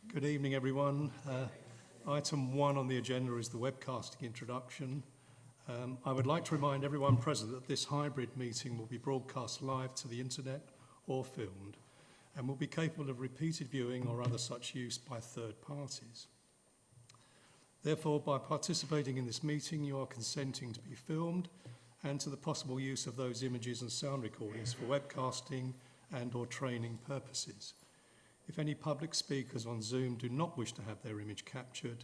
Good evening, everyone. Item 1 on the agenda is the webcasting introduction. I would like to remind everyone present that this hybrid meeting will be broadcast live to the internet or filmed and will be capable of repeated viewing or other such use by third parties. Therefore, by participating in this meeting, you are consenting to be filmed and to the possible use of those images and sound recordings for webcasting and/or training purposes. If any public speakers on Zoom do not wish to have their image captured,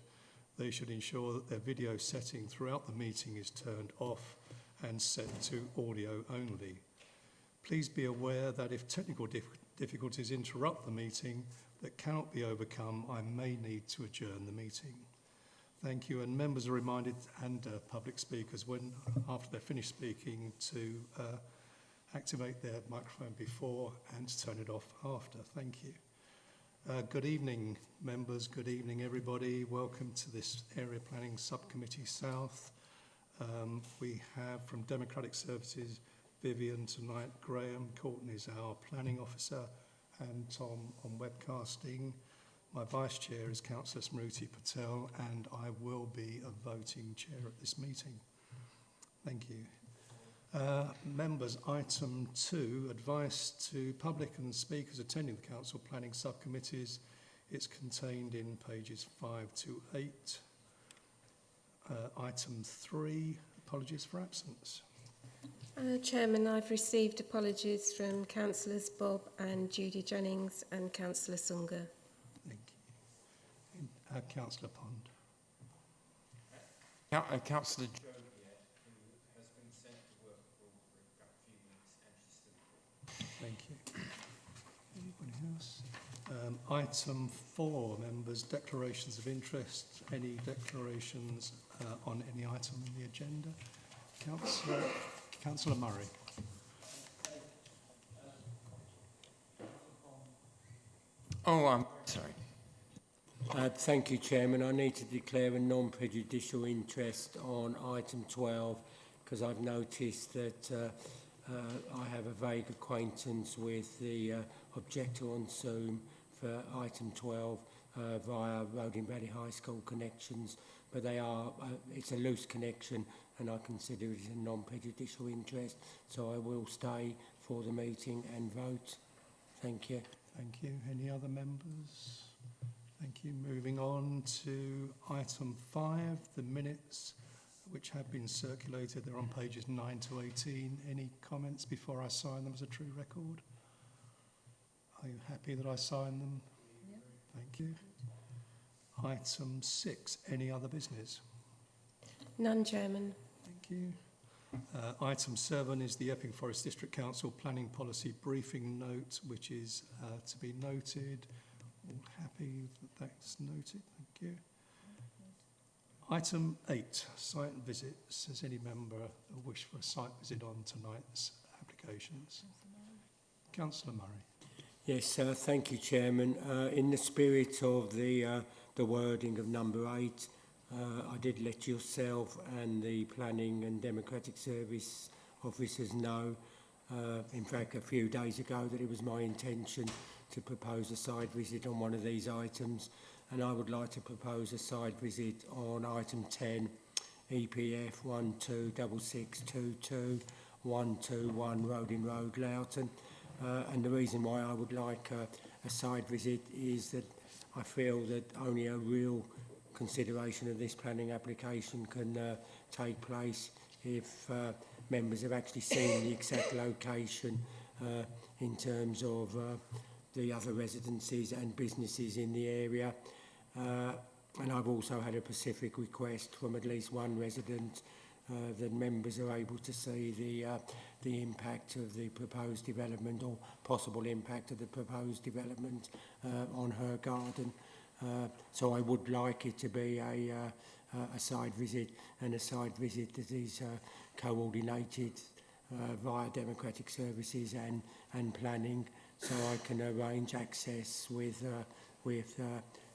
they should ensure that their video setting throughout the meeting is turned off and set to audio only. Please be aware that if technical difficulties interrupt the meeting that cannot be overcome, I may need to adjourn the meeting. Thank you, and members are reminded, and public speakers, when after they're finished speaking, to activate their microphone before and to turn it off after. Thank you. Good evening, members. Good evening, everybody. Welcome to this Area Planning Subcommittee South. We have from Democratic Services, Vivian tonight, Graham, Courtney is our planning officer, and Tom on webcasting. My vice chair is Councillor Smruti Patel, and I will be a voting chair at this meeting. Thank you. Members, item 2, advice to public and speakers attending the council planning subcommittees. It's contained in pages 5 to 8. Item 3, apologies for absence. Chairman, I've received apologies from Councillors Bob and Judy Jennings and Councillor Sunger. Thank you. Councillor Pond. Councillor Thank you. Anybody else? Item 4, members, declarations of interest. Any declarations on any item on the agenda? Councillor Murray. Oh, I'm sorry. Thank you, Chairman. I need to declare a non-prejudicial interest on item 12 because I've noticed that I have a vague acquaintance with the objector on Zoom for item 12 via Roding Valley High School connections, but they are, it's a loose connection and I consider it a non-prejudicial interest, so I will stay for the meeting and vote. Thank you. Thank you. Any other members? Thank you. Moving on to item 5, the minutes which have been circulated. They're on pages 9 to 18. Any comments before I sign them as a true record? Are you happy that I sign them? Yeah. Thank you. Item 6, any other business? None, Chairman. Thank you. Item 7 is the Epping Forest District Council Planning Policy Briefing Note, which is to be noted. All happy that that's noted? Thank you. Item 8, site visits. Has any member a wish for a site visit on tonight's applications? Councillor Murray. Yes, thank you, Chairman. In the spirit of the wording of number 8, I did let yourself and the Planning and Democratic Service officers know, in fact, a few days ago, that it was my intention to propose a site visit on one of these items. And I would like to propose a site visit on item 10, EPF 126622 121 Roding Road, Loughton. And the reason why I would like a site visit is that I feel that only a real consideration of this planning application can take place if members have actually seen the exact location in terms of the other residences and businesses in the area. And I've also had a specific request from at least one resident that members are able to see the impact of the proposed development or possible impact of the proposed development on her garden. So I would like it to be a site visit, and a site visit that is coordinated via Democratic Services and planning, so I can arrange access with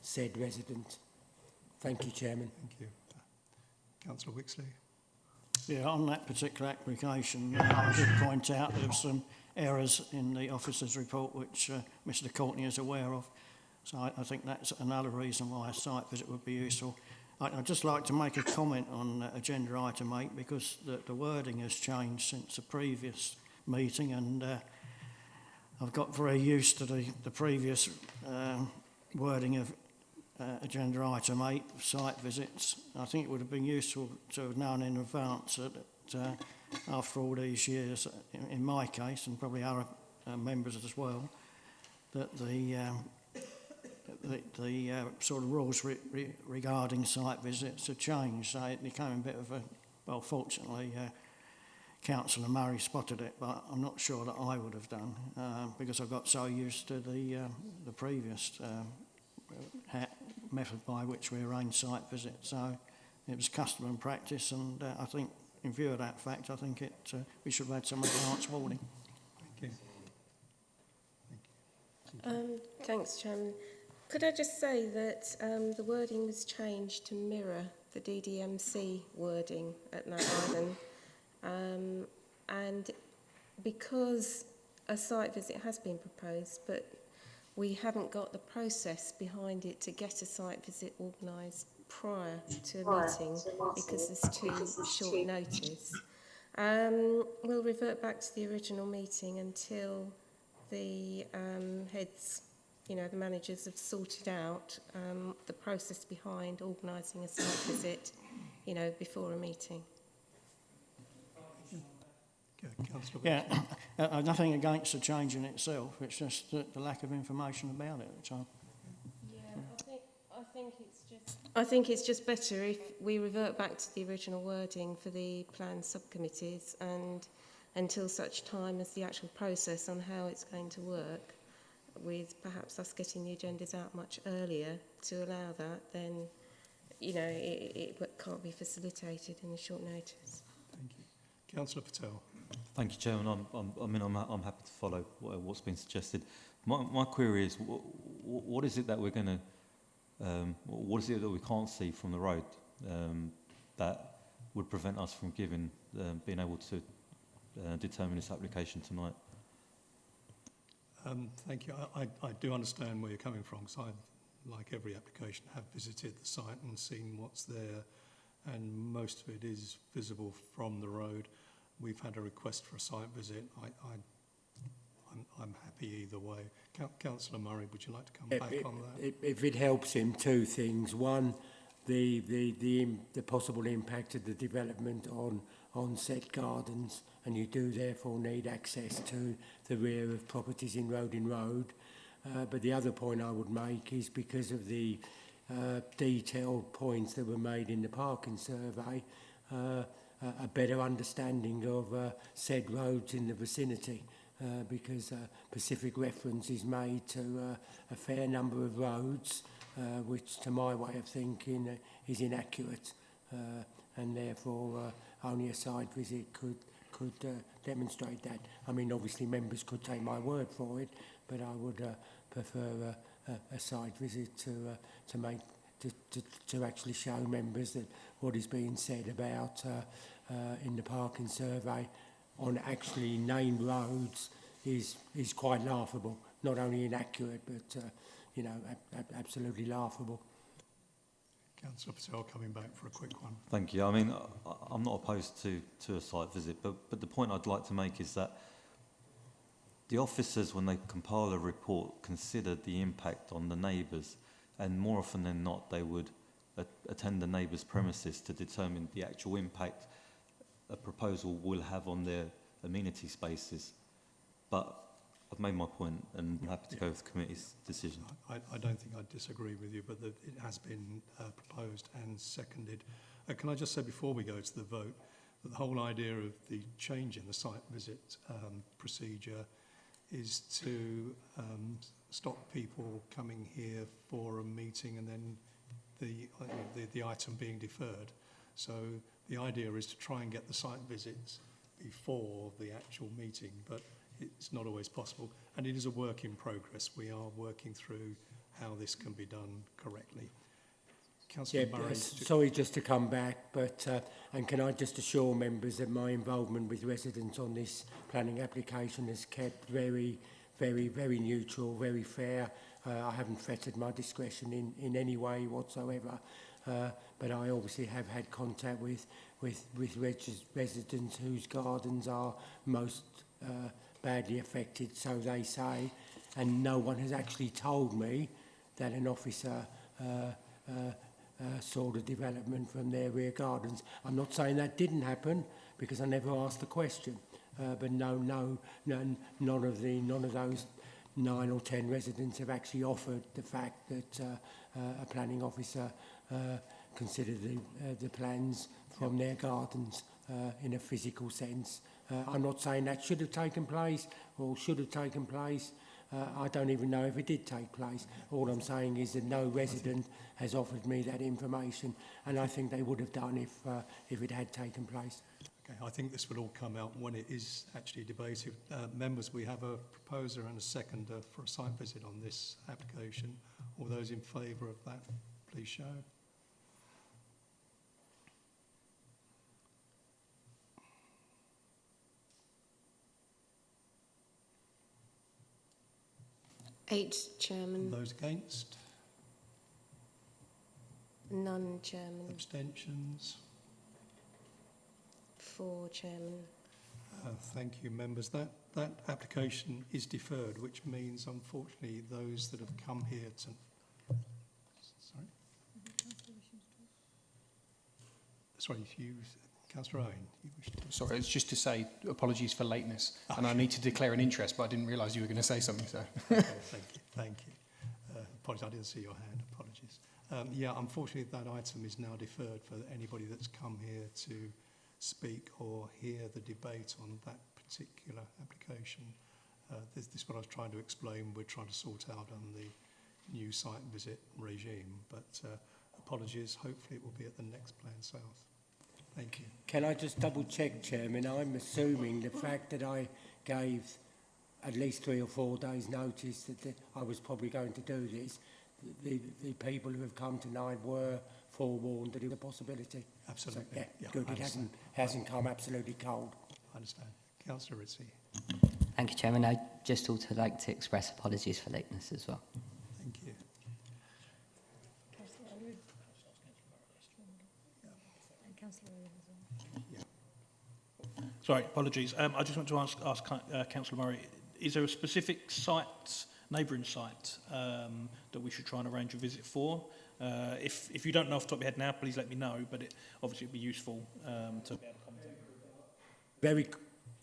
said resident. Thank you, Chairman. Thank you. Councillor Wixley. Yeah, on that particular application, I did point out there were some errors in the officer's report which Mr Courtney is aware of. So I think that's another reason why a site visit would be useful. I'd just like to make a comment on agenda item 8 because the wording has changed since the previous meeting, and I've got very used to the previous wording of agenda item 8, site visits. I think it would have been useful to have known in advance that after all these years, in my case, and probably other members as well, that the sort of rules regarding site visits have changed. So it became a bit of a, well, fortunately, Councillor Murray spotted it, but I'm not sure that I would have done because I got so used to the previous method by which we arrange site visits. So it was custom and practice, and I think, in view of that fact, I think we should have had some advance warning. Thank you. Thanks, Chairman. Could I just say that the wording was changed to mirror the DDMC wording at Night Island, and because a site visit has been proposed, but we haven't got the process behind it to get a site visit organised prior to a meeting because there's too short notice. We'll revert back to the original meeting until the heads, the managers have sorted out the process behind organising a site visit, before a meeting. Okay, Councillor Yeah, nothing against the change in itself. It's just the lack of information about it. So, I think it's just better if we revert back to the original wording for the plan subcommittees, and until such time as the actual process on how it's going to work, with perhaps us getting the agendas out much earlier to allow that, then it can't be facilitated in a short notice. Thank you. Councillor Patel. Thank you, Chairman. I'm happy to follow what's been suggested. My query is, what is it that we're going to, what is it that we can't see from the road that would prevent us from being able to determine this application tonight? Thank you. I do understand where you're coming from, because I, like every application, have visited the site and seen what's there, and most of it is visible from the road. We've had a request for a site visit. I'm happy either way. Councillor Murray, would you like to come back on that? If it helps him, two things. One, the possible impact of the development on said gardens, and you do therefore need access to the rear of properties in Road. But the other point I would make is because of the detailed points that were made in the parking survey, a better understanding of said roads in the vicinity, because specific reference is made to a fair number of roads, which to my way of thinking is inaccurate, and therefore only a site visit could demonstrate that. I mean, obviously members could take my word for it, but I would prefer a site visit to actually show members that what is being said about in the parking survey on actually named roads is quite laughable. Not only inaccurate, but absolutely laughable. Councillor Patel coming back for a quick one. Thank you. I mean, I'm not opposed to a site visit, but the point I'd like to make is that the officers, when they compile a report, consider the impact on the neighbours, and more often than not, they would attend the neighbours' premises to determine the actual impact a proposal will have on their amenity spaces. But I've made my point, and I'm happy to go with the committee's decision. I don't think I'd disagree with you, but it has been proposed and seconded. Can I just say before we go to the vote that the whole idea of the change in the site visit procedure is to stop people coming here for a meeting and then the item being deferred. So the idea is to try and get the site visits before the actual meeting, but it's not always possible, and it is a work in progress. We are working through how this can be done correctly. Councillor Murray. Sorry, just to come back, but and can I just assure members that my involvement with residents on this planning application is kept very, very, very neutral, very fair. I haven't fettered my discretion in any way whatsoever, but I obviously have had contact with residents whose gardens are most badly affected, so they say, and no one has actually told me that an officer saw the development from their rear gardens. I'm not saying that didn't happen because I never asked the question, but none of those 9 or 10 residents have actually offered the fact that a planning officer considered the plans from their gardens in a physical sense. I'm not saying that should have taken place or should have taken place. I don't even know if it did take place. All I'm saying is that no resident has offered me that information, and I think they would have done if it had taken place. Okay, I think this will all come out when it is actually debated. Members, we have a proposer and a seconder for a site visit on this application. All those in favour of that, please show. Eight, Chairman. Those against? None, Chairman. Abstentions? 4, Chairman. Thank you, members. That application is deferred, which means, unfortunately, those that have come here to... Sorry? Sorry, if you... Councillor Owen, you wish to... Sorry, it's just to say apologies for lateness, and I need to declare an interest, but I didn't realise you were going to say something, so... Okay, thank you. Apologies, I didn't see your hand, apologies. Yeah, unfortunately, that item is now deferred for anybody that's come here to speak or hear the debate on that particular application. This is what I was trying to explain. We're trying to sort out on the new site visit regime, but apologies, hopefully it will be at the next Plan South. Thank you. Can I just double check, Chairman? I'm assuming the fact that I gave at least 3 or 4 days notice that I was probably going to do this, the people who have come tonight were forewarned that it was a possibility. Absolutely. So, Yeah, good. I It understand. hasn't come absolutely cold. I understand. Councillor Ritchie. Thank you, Chairman. I'd just also like to express apologies for lateness as well. Thank you. Sorry, apologies. I just want to ask Councillor Murray, is there a specific site, neighbouring site, that we should try and arrange a visit for? If you don't know off the top of your head now, please let me know, but obviously it would be useful to be able to comment.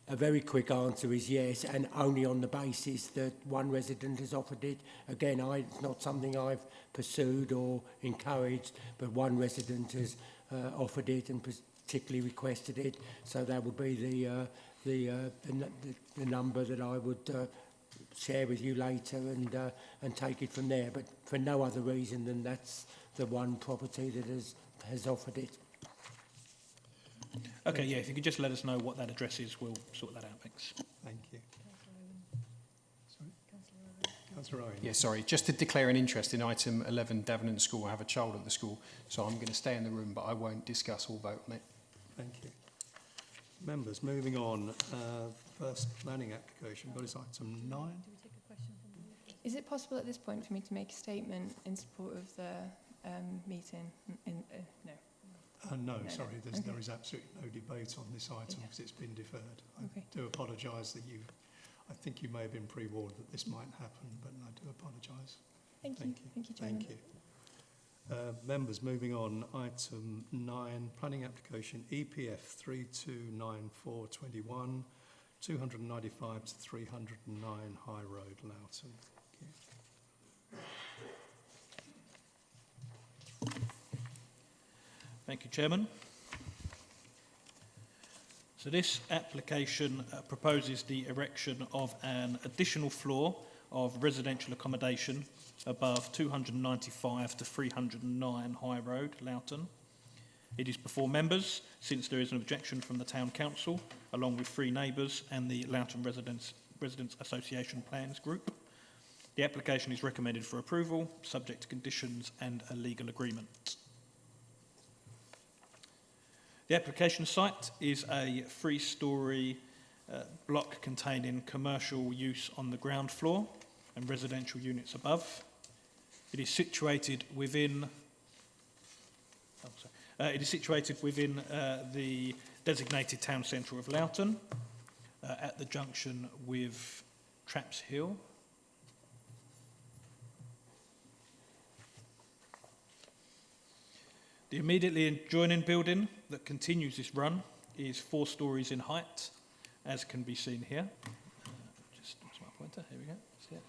A very quick answer is yes, and only on the basis that one resident has offered it. Again, it's not something I've pursued or encouraged, but one resident has offered it and particularly requested it. So that would be the number that I would share with you later and take it from there. But for no other reason than that's the one property that has offered it. Okay, yeah, if you could just let us know what that address is, we'll sort that out. Thanks. Thank you. Sorry? Councillor Owen. Yeah, sorry, just to declare an interest in item 11, Davenant School. I have a child at the school, so I'm going to stay in the room, but I won't discuss or vote on it. Thank you. Members, moving on. First planning application, got is item 9. Is it possible at this point for me to make a statement in support of the meeting? No. No, sorry, there is absolutely no debate on this item because it's been deferred. I do apologise that I think you may have been pre-warned that this might happen, but I do apologise. Thank you. Thank you, Chairman. Thank you. Members, moving on, item 9, planning application EPF 329421, 295 to 309 High Road, Loughton. Thank you, Chairman. So this application proposes the erection of an additional floor of residential accommodation above 295 to 309 High Road, Loughton. It is before members since there is an objection from the Town Council along with 3 neighbours and the Loughton Residents Association Plans Group. The application is recommended for approval, subject to conditions and a legal agreement. The application site is a 3-storey block containing commercial use on the ground floor and residential units above. It is situated within the designated town centre of Loughton, at the junction with Traps Hill. The immediately adjoining building that continues this run is 4 stories in height, as can be seen here. Just my pointer, here we go. See it?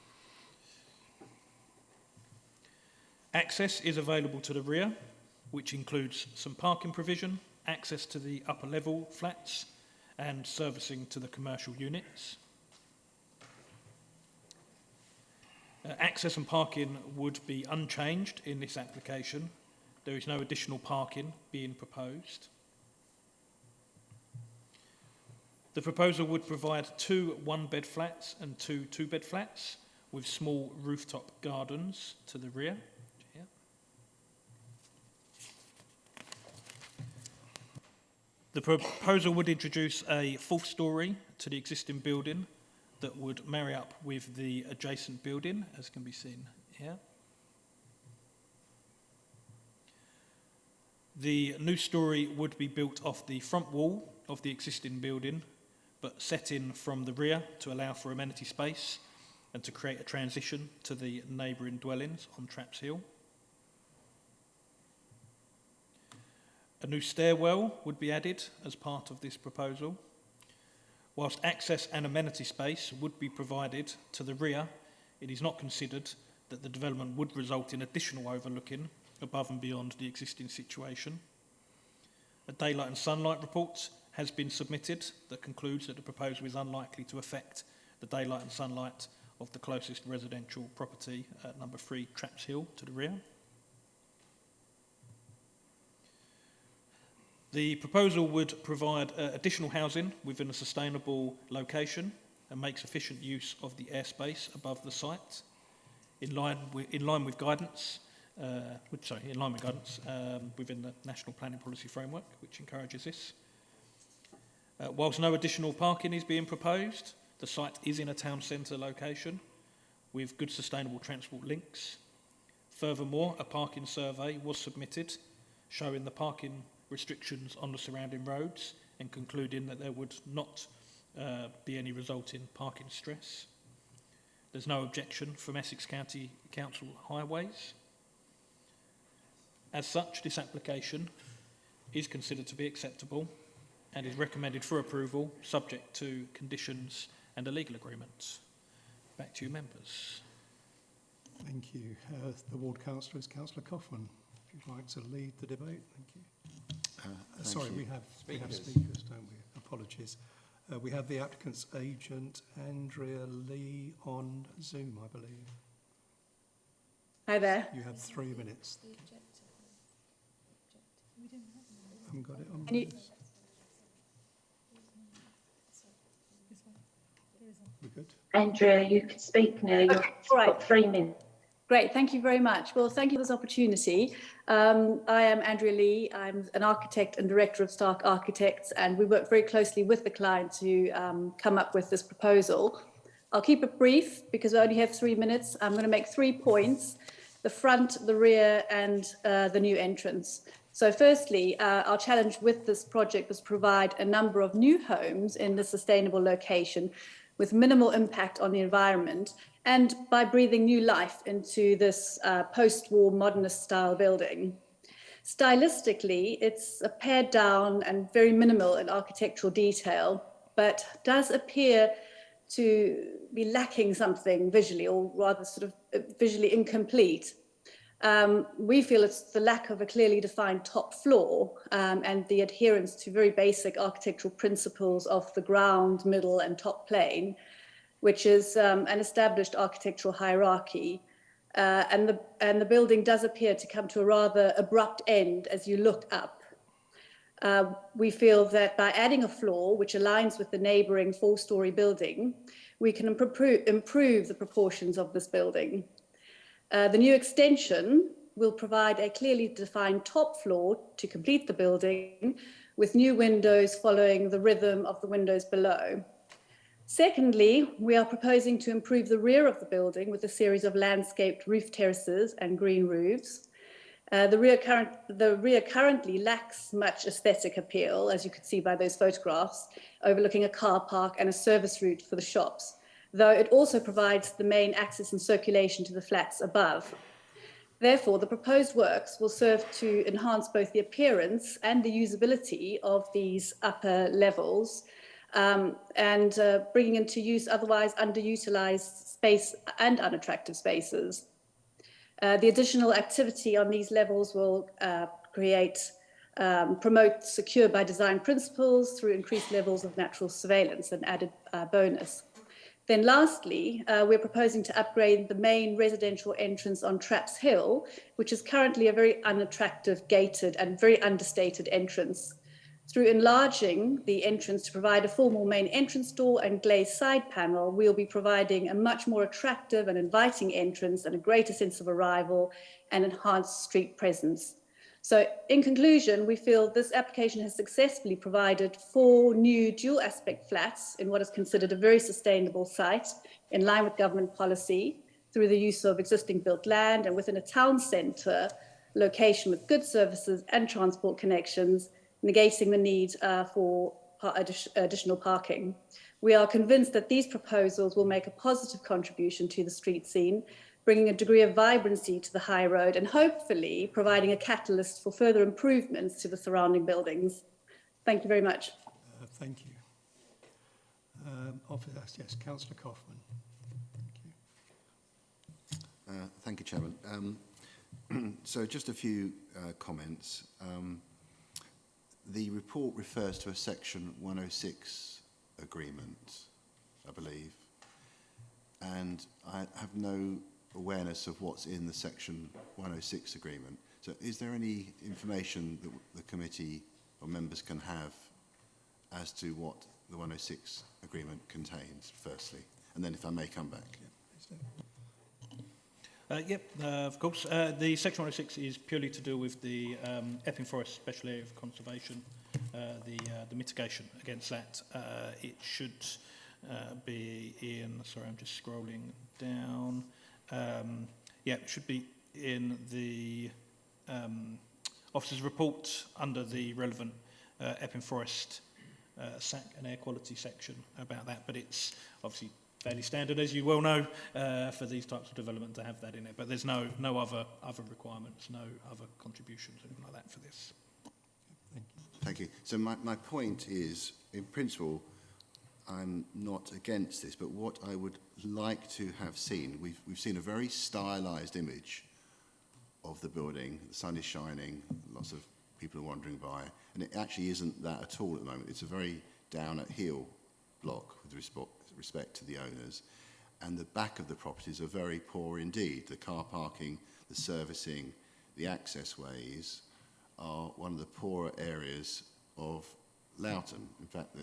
Access is available to the rear, which includes some parking provision, access to the upper level flats, and servicing to the commercial units. Access and parking would be unchanged in this application. There is no additional parking being proposed. The proposal would provide 2 one-bed flats and 2 two-bed flats with small rooftop gardens to the rear. Here. The proposal would introduce a 4th storey to the existing building that would marry up with the adjacent building, as can be seen here. The new storey would be built off the front wall of the existing building, but set in from the rear to allow for amenity space and to create a transition to the neighbouring dwellings on Traps Hill. A new stairwell would be added as part of this proposal. Whilst access and amenity space would be provided to the rear, it is not considered that the development would result in additional overlooking above and beyond the existing situation. A daylight and sunlight report has been submitted that concludes that the proposal is unlikely to affect the daylight and sunlight of the closest residential property at number 3 Traps Hill to the rear. The proposal would provide additional housing within a sustainable location and makes efficient use of the airspace above the site, in line with guidance within the National Planning Policy Framework, which encourages this. Whilst no additional parking is being proposed, the site is in a town centre location with good sustainable transport links. Furthermore, a parking survey was submitted showing the parking restrictions on the surrounding roads and concluding that there would not be any resulting parking stress. There's no objection from Essex County Council Highways. As such, this application is considered to be acceptable and is recommended for approval, subject to conditions and a legal agreement. Back to you, members. Thank you. The ward councillor is Councillor Kaufman. If you'd like to lead the debate, thank you. Sorry, we have speakers, don't we? Apologies. We have the applicant's agent, Andrea Lee, on Zoom, I believe. Hi there. You have 3 minutes. I haven't got it on. We're good. Andrea, you can speak now. You've got 3 minutes. Great, thank you very much. Well, thank you for this opportunity. I am Andrea Lee. I'm an architect and director of Stark Architects, and we work very closely with the client to come up with this proposal. I'll keep it brief because I only have 3 minutes. I'm going to make 3 points: the front, the rear, and the new entrance. So firstly, our challenge with this project was to provide a number of new homes in the sustainable location with minimal impact on the environment, and by breathing new life into this post-war modernist style building. Stylistically, it's a pared down and very minimal in architectural detail, but does appear to be lacking something visually, or rather sort of visually incomplete. We feel it's the lack of a clearly defined top floor and the adherence to very basic architectural principles of the ground, middle and top plane, which is an established architectural hierarchy. And the building does appear to come to a rather abrupt end as you look up. We feel that by adding a floor, which aligns with the neighbouring 4-storey building, we can improve the proportions of this building. The new extension will provide a clearly defined top floor to complete the building, with new windows following the rhythm of the windows below. Secondly, we are proposing to improve the rear of the building with a series of landscaped roof terraces and green roofs. The rear currently lacks much aesthetic appeal, as you could see by those photographs, overlooking a car park and a service route for the shops, though it also provides the main access and circulation to the flats above. Therefore, the proposed works will serve to enhance both the appearance and the usability of these upper levels, and bringing into use otherwise underutilised space and unattractive spaces. The additional activity on these levels will promote secure by design principles through increased levels of natural surveillance, an added bonus. Then lastly, we're proposing to upgrade the main residential entrance on Traps Hill, which is currently a very unattractive, gated and very understated entrance. Through enlarging the entrance to provide a formal main entrance door and glazed side panel, we'll be providing a much more attractive and inviting entrance and a greater sense of arrival and enhanced street presence. So in conclusion, we feel this application has successfully provided 4 new dual aspect flats in what is considered a very sustainable site in line with government policy through the use of existing built land and within a town centre location with good services and transport connections, negating the need for additional parking. We are convinced that these proposals will make a positive contribution to the street scene, bringing a degree of vibrancy to the high road and hopefully providing a catalyst for further improvements to the surrounding buildings. Thank you very much. Thank you. Yes, Councillor Kaufman. Thank you, Chairman. So just a few comments. The report refers to a Section 106 agreement, I believe, and I have no awareness of what's in the Section 106 agreement. So is there any information that the committee or members can have as to what the 106 agreement contains, firstly? And then if I may come back. Of course. The Section 106 is purely to do with the Epping Forest Special Area of Conservation, the mitigation against that. It should be in, sorry, I'm just scrolling down. It should be in the officer's report under the relevant Epping Forest SAC and air quality section about that, but it's obviously fairly standard, as you well know, for these types of development to have that in it. But there's no other requirements, no other contributions, anything like that for this. Thank you. So my point is, in principle, I'm not against this, but what I would like to have seen, we've seen a very stylised image of the building. The sun is shining, lots of people are wandering by, and it actually isn't that at all at the moment. It's a very down at heel block with respect to the owners, and the back of the properties are very poor indeed. The car parking, the servicing, the access ways are one of the poorer areas of Loughton. In fact,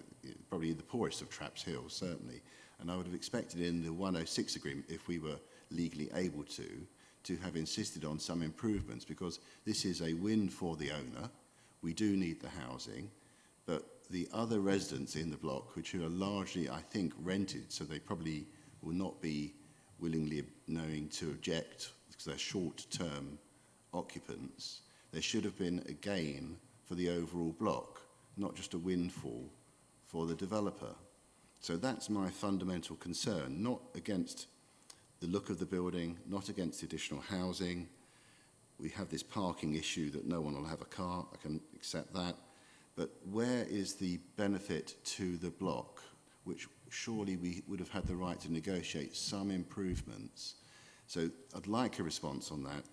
probably the poorest of Traps Hill, certainly. And I would have expected in the 106 agreement, if we were legally able to have insisted on some improvements, because this is a win for the owner. We do need the housing, but the other residents in the block, which are largely, I think, rented, so they probably will not be willingly knowing to object because they're short-term occupants, there should have been a gain for the overall block, not just a windfall for the developer. So that's my fundamental concern, not against the look of the building, not against the additional housing. We have this parking issue that no one will have a car, I can accept that. But where is the benefit to the block, which surely we would have had the right to negotiate some improvements? So I'd like a response on that.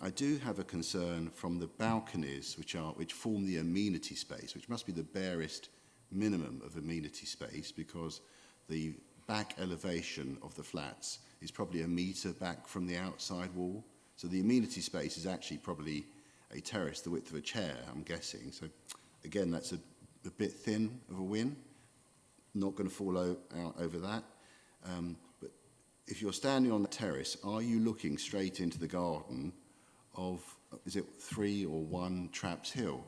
I do have a concern from the balconies, which form the amenity space, which must be the barest minimum of amenity space, because the back elevation of the flats is probably a metre back from the outside wall. So the amenity space is actually probably a terrace the width of a chair, I'm guessing. So again, that's a bit thin of a win. Not going to fall out over that. But if you're standing on the terrace, are you looking straight into the garden of, is it 3 or 1 Traps Hill?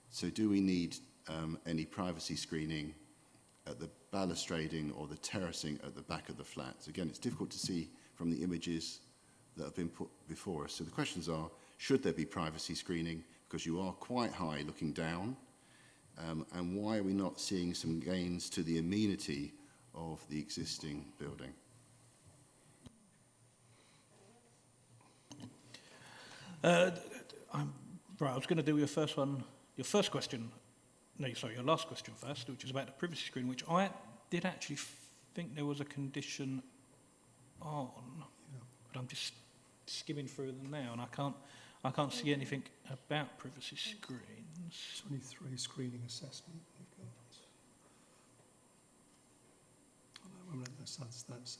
So do we need any privacy screening at the balustrading or the terracing at the back of the flats. Again, it's difficult to see from the images that have been put before us. So the questions are, should there be privacy screening? Because you are quite high looking down. And why are we not seeing some gains to the amenity of the existing building? Right, I was going to do your first question. No, sorry, your last question first, which is about the privacy screen, which I did actually think there was a condition on, but I'm just skimming through them now, and I can't see anything about privacy screens. 23 screening assessment we've got. Oh, no, that's a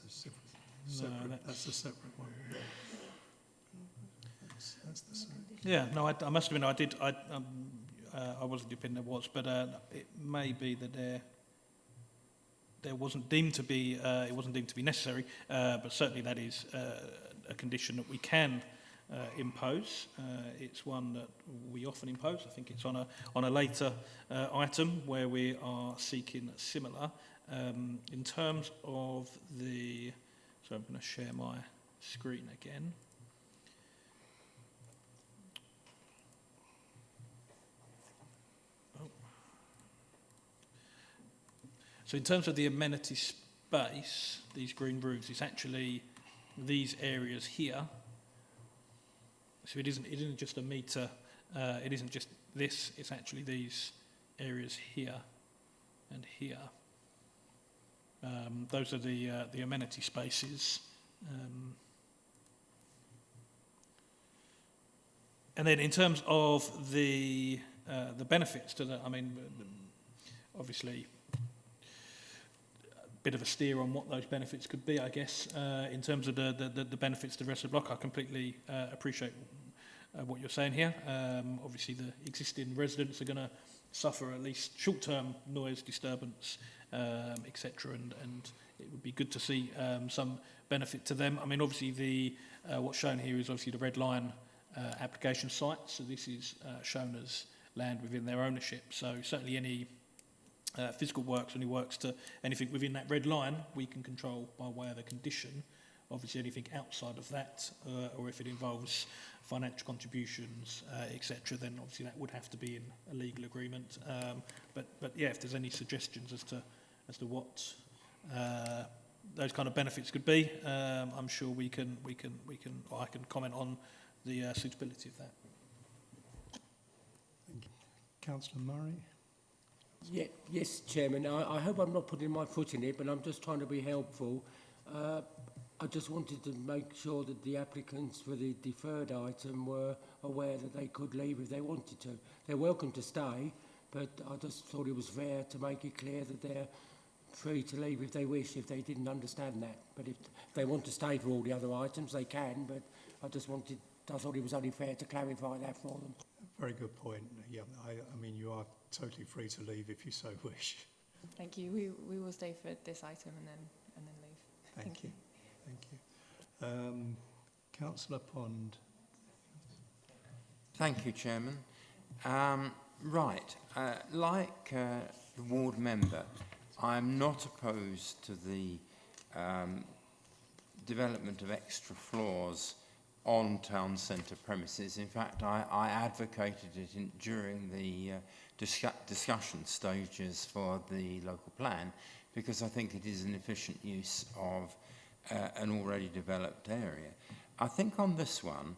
separate, that's a separate one. That's the same. Yeah, no, I must admit, I wasn't deep in there was, but it may be that there wasn't deemed to be it wasn't deemed to be necessary, but certainly that is a condition that we can impose. It's one that we often impose. I think it's on a later item where we are seeking similar. In terms of the, so I'm going to share my screen again. So in terms of the amenity space, these green roofs, it's actually these areas here. So it isn't just a metre, it isn't just this, it's actually these areas here and here. Those are the amenity spaces. And then in terms of the benefits to the, I mean, obviously, bit of a steer on what those benefits could be, I guess, in terms of the benefits to the rest of the block. I completely appreciate what you're saying here. Obviously, the existing residents are going to suffer at least short-term noise disturbance, etc., and it would be good to see some benefit to them. I mean, obviously, what's shown here is obviously the red line application site, so this is shown as land within their ownership. So certainly any physical works, any works to anything within that red line, we can control by way of the condition. Obviously, anything outside of that, or if it involves financial contributions, etc., then obviously that would have to be in a legal agreement. But yeah, if there's any suggestions as to what those kind of benefits could be, I'm sure I can comment on the suitability of that. Thank you. Councillor Murray. Yeah, yes, Chairman. I hope I'm not putting my foot in it, but I'm just trying to be helpful. I just wanted to make sure that the applicants for the deferred item were aware that they could leave if they wanted to. They're welcome to stay, but I just thought it was fair to make it clear that they're free to leave if they wish, if they didn't understand that. But if they want to stay for all the other items, they can, but I thought it was only fair to clarify that for them. Very good point. Yeah, I mean, you are totally free to leave if you so wish. Thank you. We will stay for this item and then leave. Thank you. Thank you. Councillor Pond. Thank you, Chairman. Right, like the ward member, I'm not opposed to the development of extra floors on town centre premises. In fact, I advocated it during the discussion stages for the local plan, because I think it is an efficient use of an already developed area. I think on this one,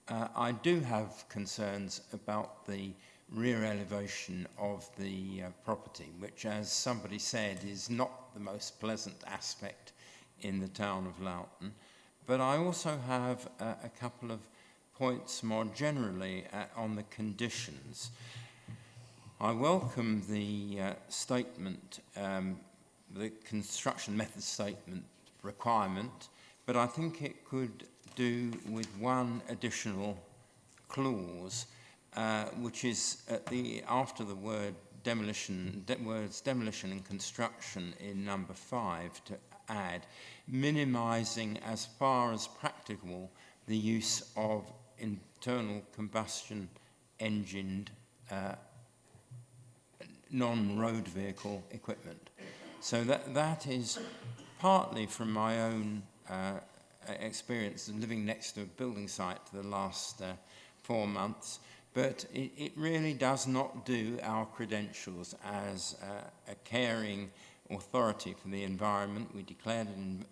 I do have concerns about the rear elevation of the property, which, as somebody said, is not the most pleasant aspect in the town of Loughton. But I also have a couple of points more generally on the conditions. I welcome the statement, the construction method statement requirement, but I think it could do with one additional clause, which is after the word demolition, words demolition and construction in number 5, to add minimising as far as practicable the use of internal combustion engined non-road vehicle equipment. So that is partly from my own experience of living next to a building site for the last 4 months, but it really does not do our credentials as a caring authority for the environment. We declared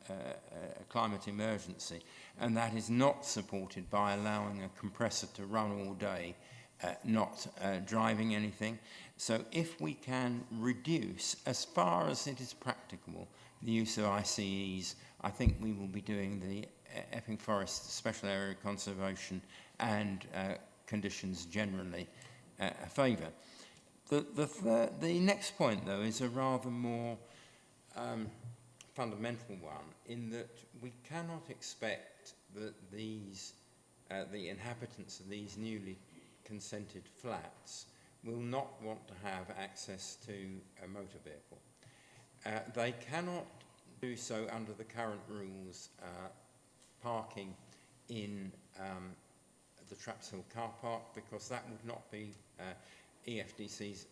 a climate emergency, and that is not supported by allowing a compressor to run all day, not driving anything. So if we can reduce, as far as it is practicable, the use of ICEs, I think we will be doing the Epping Forest Special Area Conservation and conditions generally a favour. The next point, though, is a rather more fundamental one, in that we cannot expect that these, the inhabitants of these newly consented flats will not want to have access to a motor vehicle. They cannot do so under the current rules, parking in the Traps Hill car park, because that would not be, EFDC's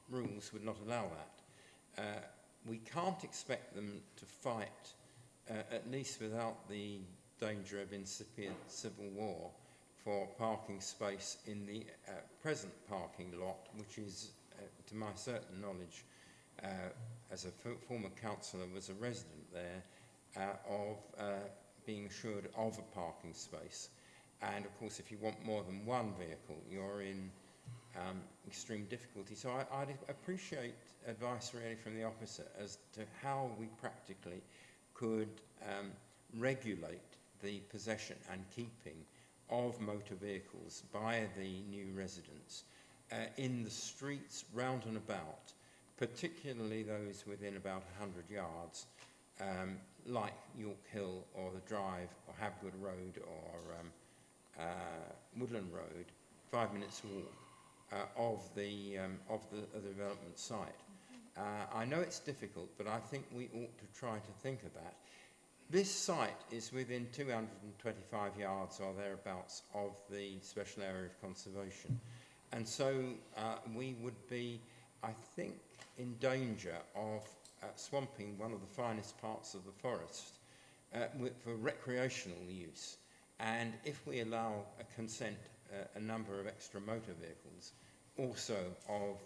rules would not allow that. We can't expect them to fight, at least without the danger of incipient civil war, for parking space in the present parking lot, which is, to my certain knowledge, as a former councillor, was a resident there, of being assured of a parking space. And of course, if you want more than one vehicle, you're in extreme difficulty. So I'd appreciate advice really from the officer as to how we practically could regulate the possession and keeping of motor vehicles by the new residents in the streets round and about, particularly those within about 100 yards, like York Hill or the Drive or Habgood Road or Woodland Road, 5 minutes walk of the development site. I know it's difficult, but I think we ought to try to think of that. This site is within 225 yards or thereabouts of the Special Area of Conservation. And so we would be, I think, in danger of swamping one of the finest parts of the forest for recreational use. And if we allow a number of extra motor vehicles, also of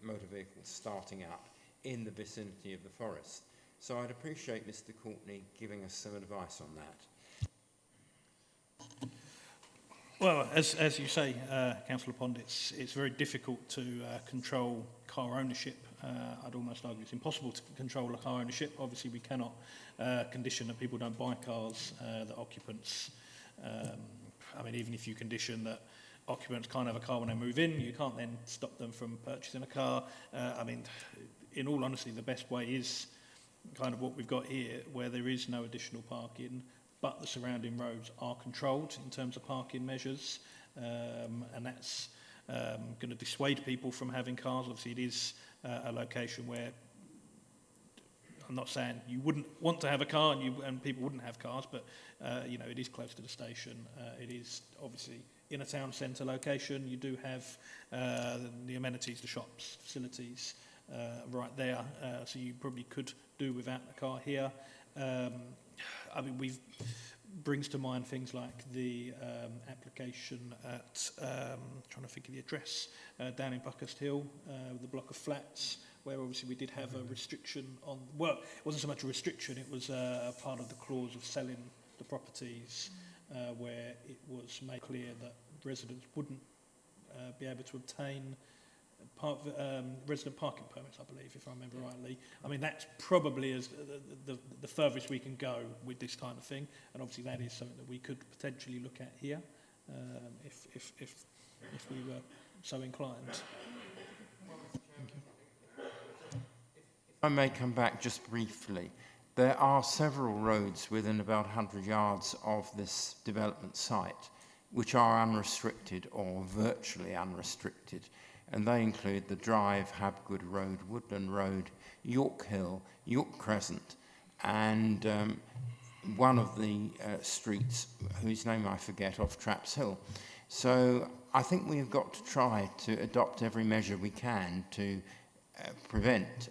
motor vehicles starting up in the vicinity of the forest. So I'd appreciate Mr. Courtney giving us some advice on that. Well, as you say, Councillor Pond, it's very difficult to control car ownership. I'd almost argue it's impossible to control car ownership. Obviously, we cannot condition that people don't buy cars, that occupants, I mean, even if you condition that occupants can't have a car when they move in, you can't then stop them from purchasing a car. I mean, in all honesty, the best way is kind of what we've got here, where there is no additional parking, but the surrounding roads are controlled in terms of parking measures, and that's going to dissuade people from having cars. Obviously, it is a location where, I'm not saying you wouldn't want to have a car and people wouldn't have cars, but you know, it is close to the station. It is obviously in a town centre location. You do have the amenities, the shops, facilities right there, so you probably could do without a car here. I mean, brings to mind things like the application at, trying to think of the address, down in Buckhurst Hill, with the block of flats, where obviously we did have a restriction on, well, it wasn't so much a restriction, it was a part of the clause of selling the properties, where it was made clear that residents wouldn't be able to obtain resident parking permits, I believe, if I remember rightly. I mean, that's probably as the furthest we can go with this kind of thing, and obviously that is something that we could potentially look at here, if we were so inclined. If I may come back just briefly, there are several roads within about 100 yards of this development site which are unrestricted or virtually unrestricted, and they include the Drive, Habgood Road, Woodland Road, York Hill, York Crescent, and one of the streets whose name I forget, off Traps Hill. So I think we have got to try to adopt every measure we can to prevent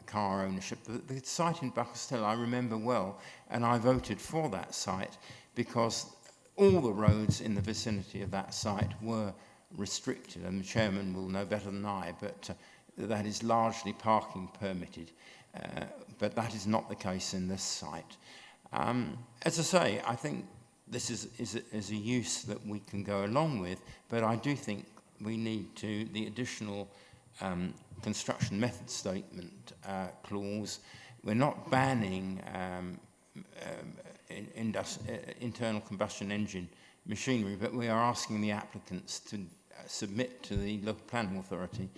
car ownership. The site in Bucklershill I remember well, and I voted for that site because all the roads in the vicinity of that site were restricted, and the chairman will know better than I, but that is largely parking permitted. But that is not the case in this site. As I say, I think this is a use that we can go along with, but I do think we need the additional construction method statement clause. We're not banning internal combustion engine machinery, but we are asking the applicants to submit to the local planning authority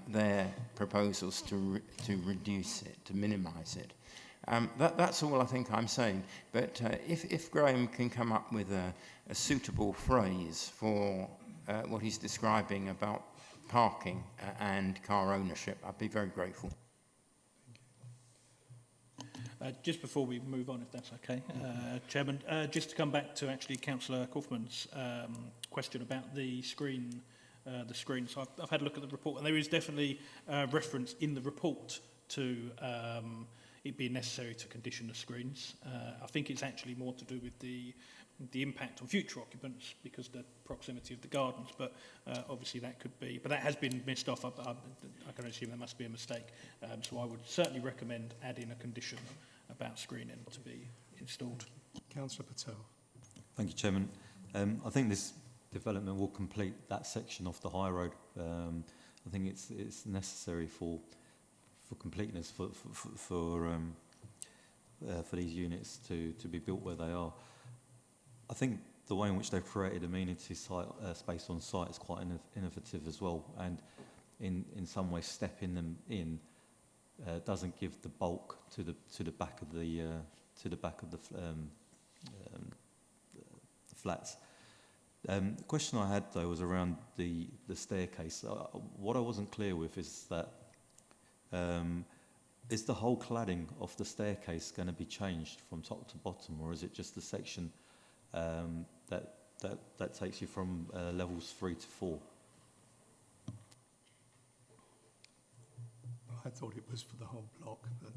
their proposals to reduce it, to minimise it. That's all I think I'm saying. But if Graham can come up with a suitable phrase for what he's describing about parking and car ownership, I'd be very grateful. Just before we move on, if that's okay, Chairman, just to come back to actually Councillor Kaufman's question about the screen. So I've had a look at the report, and there is definitely reference in the report to it being necessary to condition the screens. I think it's actually more to do with the impact on future occupants because of the proximity of the gardens, but obviously that could be, but that has been missed off. I can assume that must be a mistake. So I would certainly recommend adding a condition about screening to be installed. Councillor Patel. Thank you, Chairman. I think this development will complete that section of the high road. I think it's necessary for completeness for these units to be built where they are. I think the way in which they've created amenity space on site is quite innovative as well, and in some ways stepping them in doesn't give the bulk to the back of the flats. The question I had though was around the staircase. What I wasn't clear with is that is the whole cladding of the staircase going to be changed from top to bottom, or is it just the section that takes you from levels 3 to 4? I thought it was for the whole block, but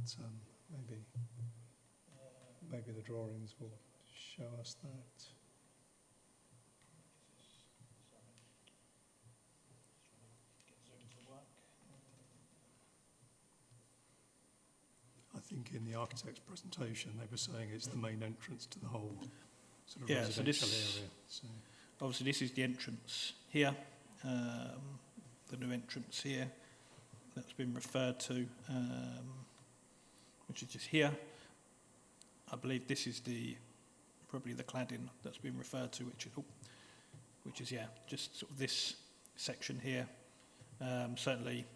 maybe the drawings will show us that. I think in the architect's presentation they were saying it's the main entrance to the whole sort of residential area. So obviously this is the entrance here, the new entrance here that's been referred to, which is just here. I believe this is probably the cladding that's been referred to, which is just sort of this section here. Certainly,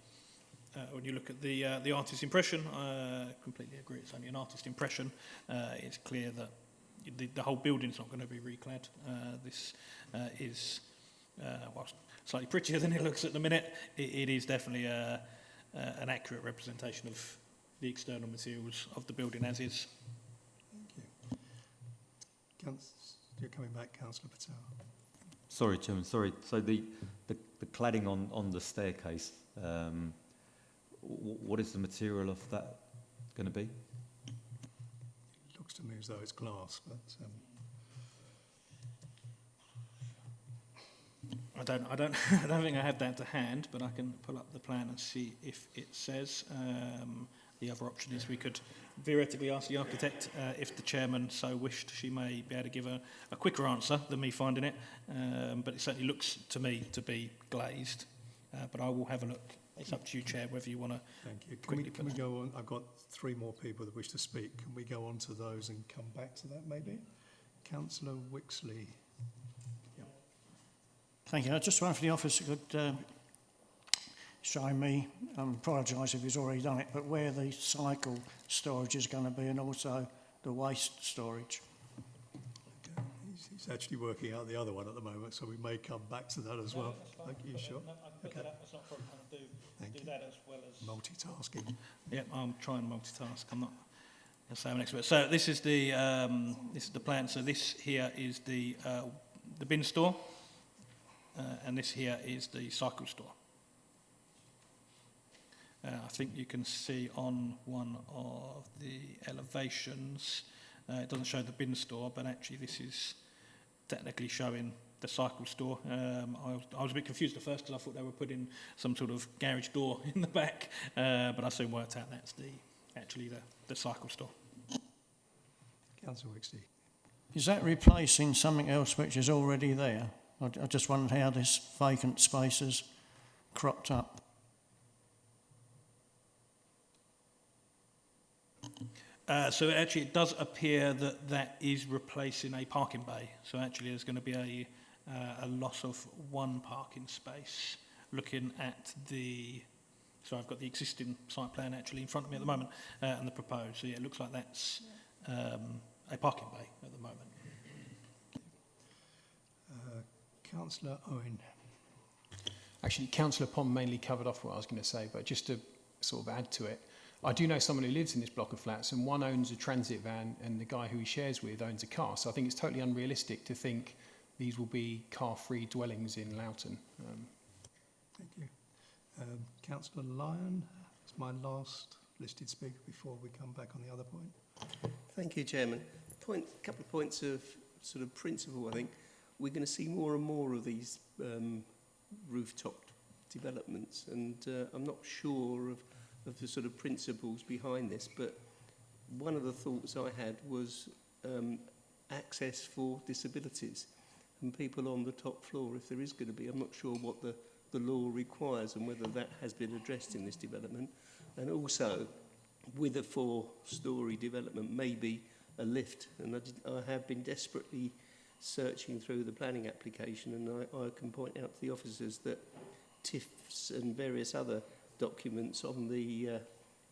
when you look at the artist's impression, I completely agree. It's only an artist's impression. It's clear that the whole building's not going to be reclad. This is slightly prettier than it looks at the minute. It is definitely an accurate representation of the external materials of the building as is. Thank you. You're coming back, Councillor Patel. Sorry, Chairman. Sorry. So the cladding on the staircase. What is the material of that going to be? It looks to me as though it's glass, but I don't think I have that to hand, but I can pull up the plan and see if it says. The other option is we could theoretically ask the architect if the chairman so wished. She may be able to give a quicker answer than me finding it, but it certainly looks to me to be glazed. But I will have a look. It's up to you, Chair, whether you want to. Thank you. Can we go on? I've got 3 more people that wish to speak. Can we go on to those and come back to that maybe? Councillor Wixley. Thank you. I just wonder if the officer could show me, I apologise if he's already done it, but where the cycle storage is going to be and also the waste storage. Okay. He's actually working out the other one at the moment, so we may come back to that as well. Thank you, sure. No, I can put that up. That's not a problem. I can do that as well as multitasking. Yeah, I'm trying to multitask. I'm not going to say I'm an expert. So this is the plan. So this here is the bin store, and this here is the cycle store. I think you can see on one of the elevations, it doesn't show the bin store, but actually this is technically showing the cycle store. I was a bit confused at first because I thought they were putting some sort of garage door in the back, but I soon worked out that's actually the cycle store. Councillor Wixty. Is that replacing something else which is already there? I just wondered how this vacant space has cropped up. So actually it does appear that that is replacing a parking bay. So actually there's going to be a loss of one parking space. Looking at so I've got the existing site plan actually in front of me at the moment and the proposed. So yeah, it looks like that's a parking bay at the moment. Councillor Owen. Actually, Councillor Pond mainly covered off what I was going to say, but just to sort of add to it, I do know someone who lives in this block of flats, and one owns a transit van and the guy who he shares with owns a car. So I think it's totally unrealistic to think these will be car-free dwellings in Loughton. Thank you. Councillor Lyon is my last listed speaker before we come back on the other point. Thank you, Chairman. A couple of points of sort of principle, I think. We're going to see more and more of these rooftop developments, and I'm not sure of the sort of principles behind this, but one of the thoughts I had was access for disabilities and people on the top floor, if there is going to be. I'm not sure what the law requires and whether that has been addressed in this development. And also, with a 4-storey development, maybe a lift. And I have been desperately searching through the planning application, and I can point out to the officers that TIFs and various other documents on the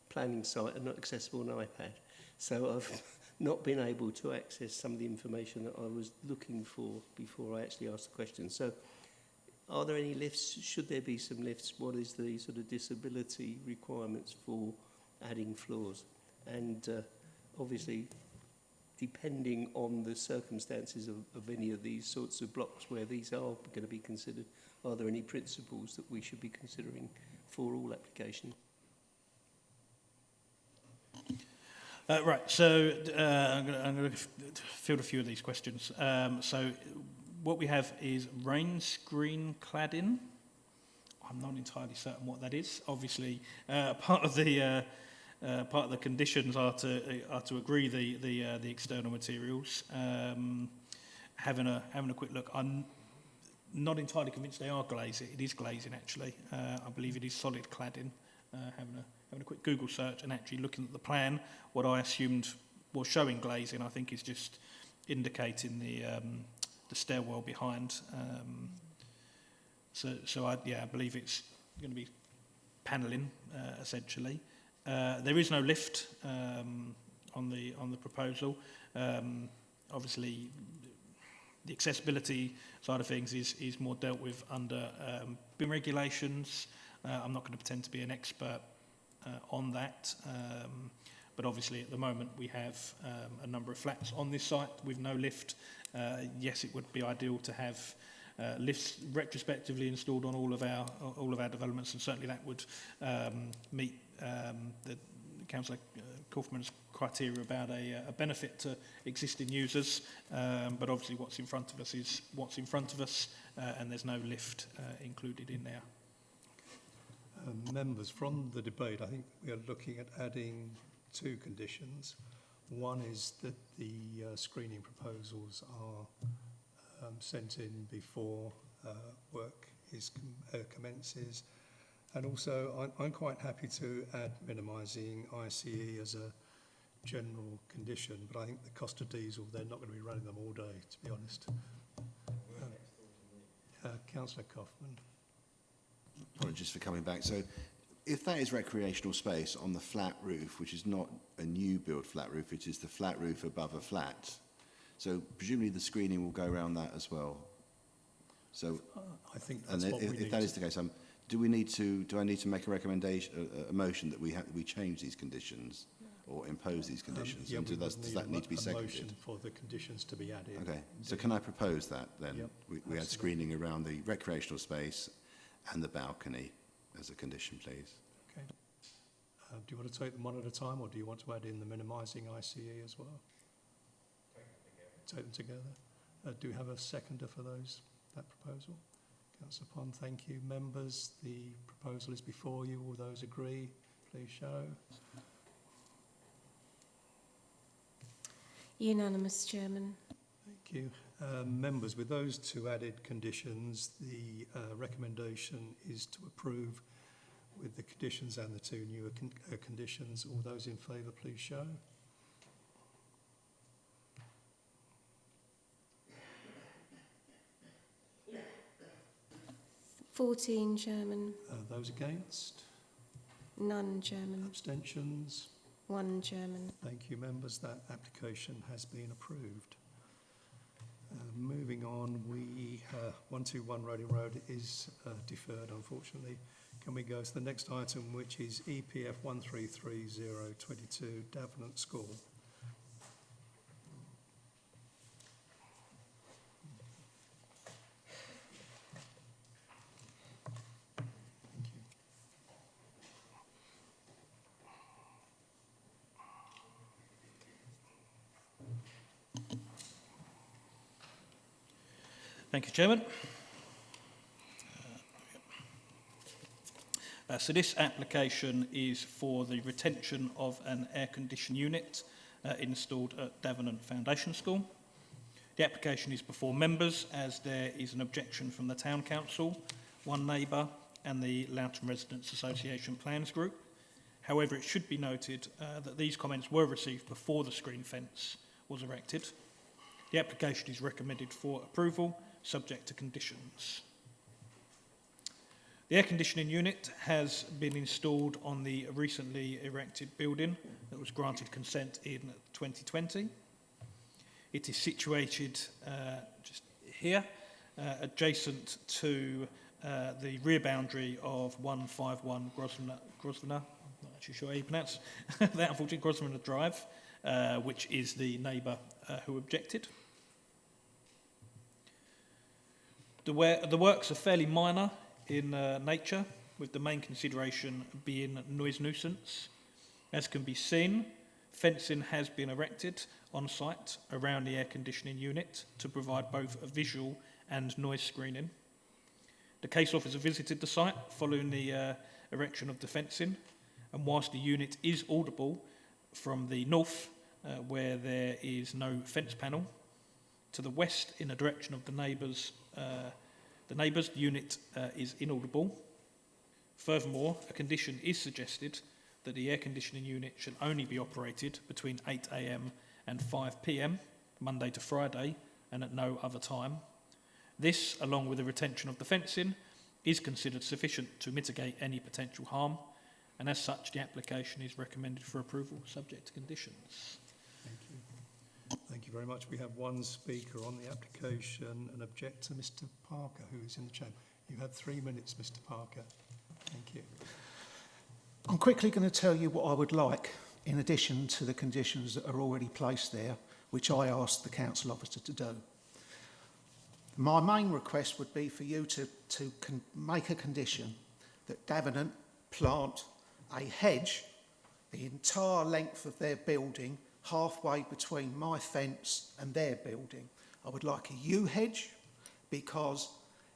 planning site are not accessible on iPad. So I've not been able to access some of the information that I was looking for before I actually asked the question. So are there any lifts? Should there be some lifts? What is the sort of disability requirements for adding floors? And obviously, depending on the circumstances of any of these sorts of blocks where these are going to be considered, are there any principles that we should be considering for all applications? Right, so I'm going to field a few of these questions. So what we have is rain screen cladding. I'm not entirely certain what that is. Obviously, part of the conditions are to agree the external materials. Having a quick look, I'm not entirely convinced they are glazing. It is glazing actually. I believe it is solid cladding. Having a quick Google search and actually looking at the plan, what I assumed was showing glazing, I think is just indicating the stairwell behind. So I believe it's going to be panelling essentially. There is no lift on the proposal. Obviously, the accessibility side of things is more dealt with under BIM regulations. I'm not going to pretend to be an expert on that, but obviously at the moment we have a number of flats on this site with no lift. Yes, it would be ideal to have lifts retrospectively installed on all of our developments, and certainly that would meet the Councillor Kaufman's criteria about a benefit to existing users. But obviously, what's in front of us is what's in front of us, and there's no lift included in there. Members, from the debate, I think we are looking at adding 2 conditions. One is that the screening proposals are sent in before work commences. And also, I'm quite happy to add minimising ICE as a general condition, but I think the cost of diesel, they're not going to be running them all day, to be honest. Councillor Kaufman. Apologies for coming back. So if that is recreational space on the flat roof, which is not a new build flat roof, it is the flat roof above a flat, so presumably the screening will go around that as well. So I think that's what we need. If that is the case, do I need to make a recommendation, a motion that we change these conditions or impose these conditions? Yeah, and does that need to be seconded? A motion for the conditions to be added. Okay, so can I propose that then? Yep, we add screening around the recreational space and the balcony as a condition, please. Okay. Do you want to take them one at a time, or do you want to add in the minimising ICE as well? Take them together. Do you have a seconder for that proposal? Councillor Pond, thank you. Members, the proposal is before you. All those agree, please show. Unanimous, Chairman. Thank you. Members, with those two added conditions, the recommendation is to approve with the conditions and the two newer conditions. All those in favour, please show. Yeah. 14, Chairman. Those against? None, Chairman. Abstentions? 1, Chairman. Thank you, members. That application has been approved. Moving on, 121 Roding Road is deferred, unfortunately. Can we go to the next item, which is EPF 133022, Davenant School? Thank you, Chairman. So this application is for the retention of an air conditioned unit installed at Davenant Foundation School. The application is before members as there is an objection from the Town Council, one neighbour and the Loughton Residents Association Plans Group. However, it should be noted that these comments were received before the screen fence was erected. The application is recommended for approval, subject to conditions. The air conditioning unit has been installed on the recently erected building that was granted consent in 2020. It is situated just here, adjacent to the rear boundary of 151 Grosvenor, I'm not actually sure how you pronounce that, unfortunately, Grosvenor Drive, which is the neighbour who objected. The works are fairly minor in nature, with the main consideration being noise nuisance. As can be seen, fencing has been erected on site around the air conditioning unit to provide both a visual and noise screening. The case officer visited the site following the erection of the fencing, and whilst the unit is audible from the north, where there is no fence panel, to the west in the direction of the neighbours, the unit is inaudible. Furthermore, a condition is suggested that the air conditioning unit should only be operated between 8 AM and 5 PM, Monday to Friday, and at no other time. This, along with the retention of the fencing, is considered sufficient to mitigate any potential harm, and as such, the application is recommended for approval, subject to conditions. Thank you. Thank you very much. We have one speaker on the application, an objector, Mr. Parker, who is in the chamber. You have 3 minutes, Mr. Parker. Thank you. I'm quickly going to tell you what I would like, in addition to the conditions that are already placed there, which I asked the council officer to do. My main request would be for you to make a condition that Davenant plant a hedge the entire length of their building, halfway between my fence and their building. I would like a yew hedge because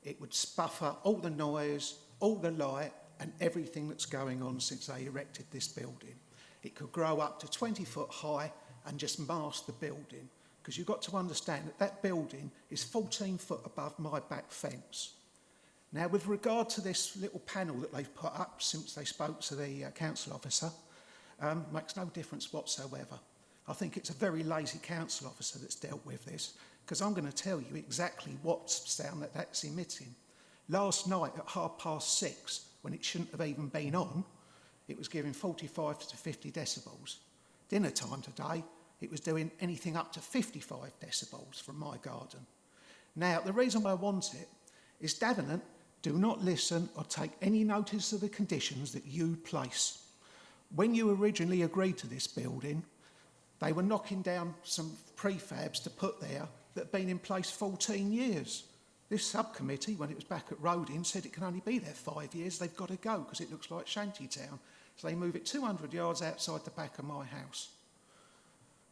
it would buffer all the noise, all the light and everything that's going on since they erected this building. It could grow up to 20 foot high and just mask the building, because you've got to understand that that building is 14 foot above my back fence. Now, with regard to this little panel that they've put up since they spoke to the council officer, makes no difference whatsoever. I think it's a very lazy council officer that's dealt with this, because I'm going to tell you exactly what sound that's emitting. Last night at 6:30, when it shouldn't have even been on, it was giving 45 to 50 decibels. Dinner time today, it was doing anything up to 55 decibels from my garden. Now, the reason why I want it is Davenant do not listen or take any notice of the conditions that you place. When you originally agreed to this building, they were knocking down some prefabs to put there that had been in place 14 years. This subcommittee, when it was back at Rodin, said it can only be there 5 years. They've got to go because it looks like Shantytown. so they move it 200 yards outside the back of my house.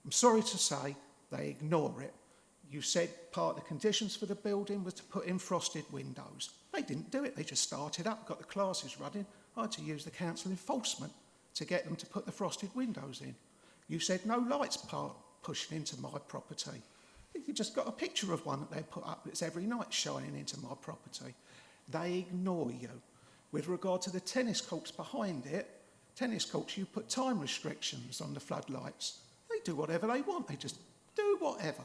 I'm sorry to say they ignore it. You said part of the conditions for the building was to put in frosted windows. They didn't do it, they just started up, got the classes running. I had to use the council enforcement to get them to put the frosted windows in. You said no lights pushing into my property. You just got a picture of one that they put up that's every night shining into my property. They ignore you. With regard to the tennis courts behind it, tennis courts, you put time restrictions on the floodlights. They do whatever they want, they just do whatever.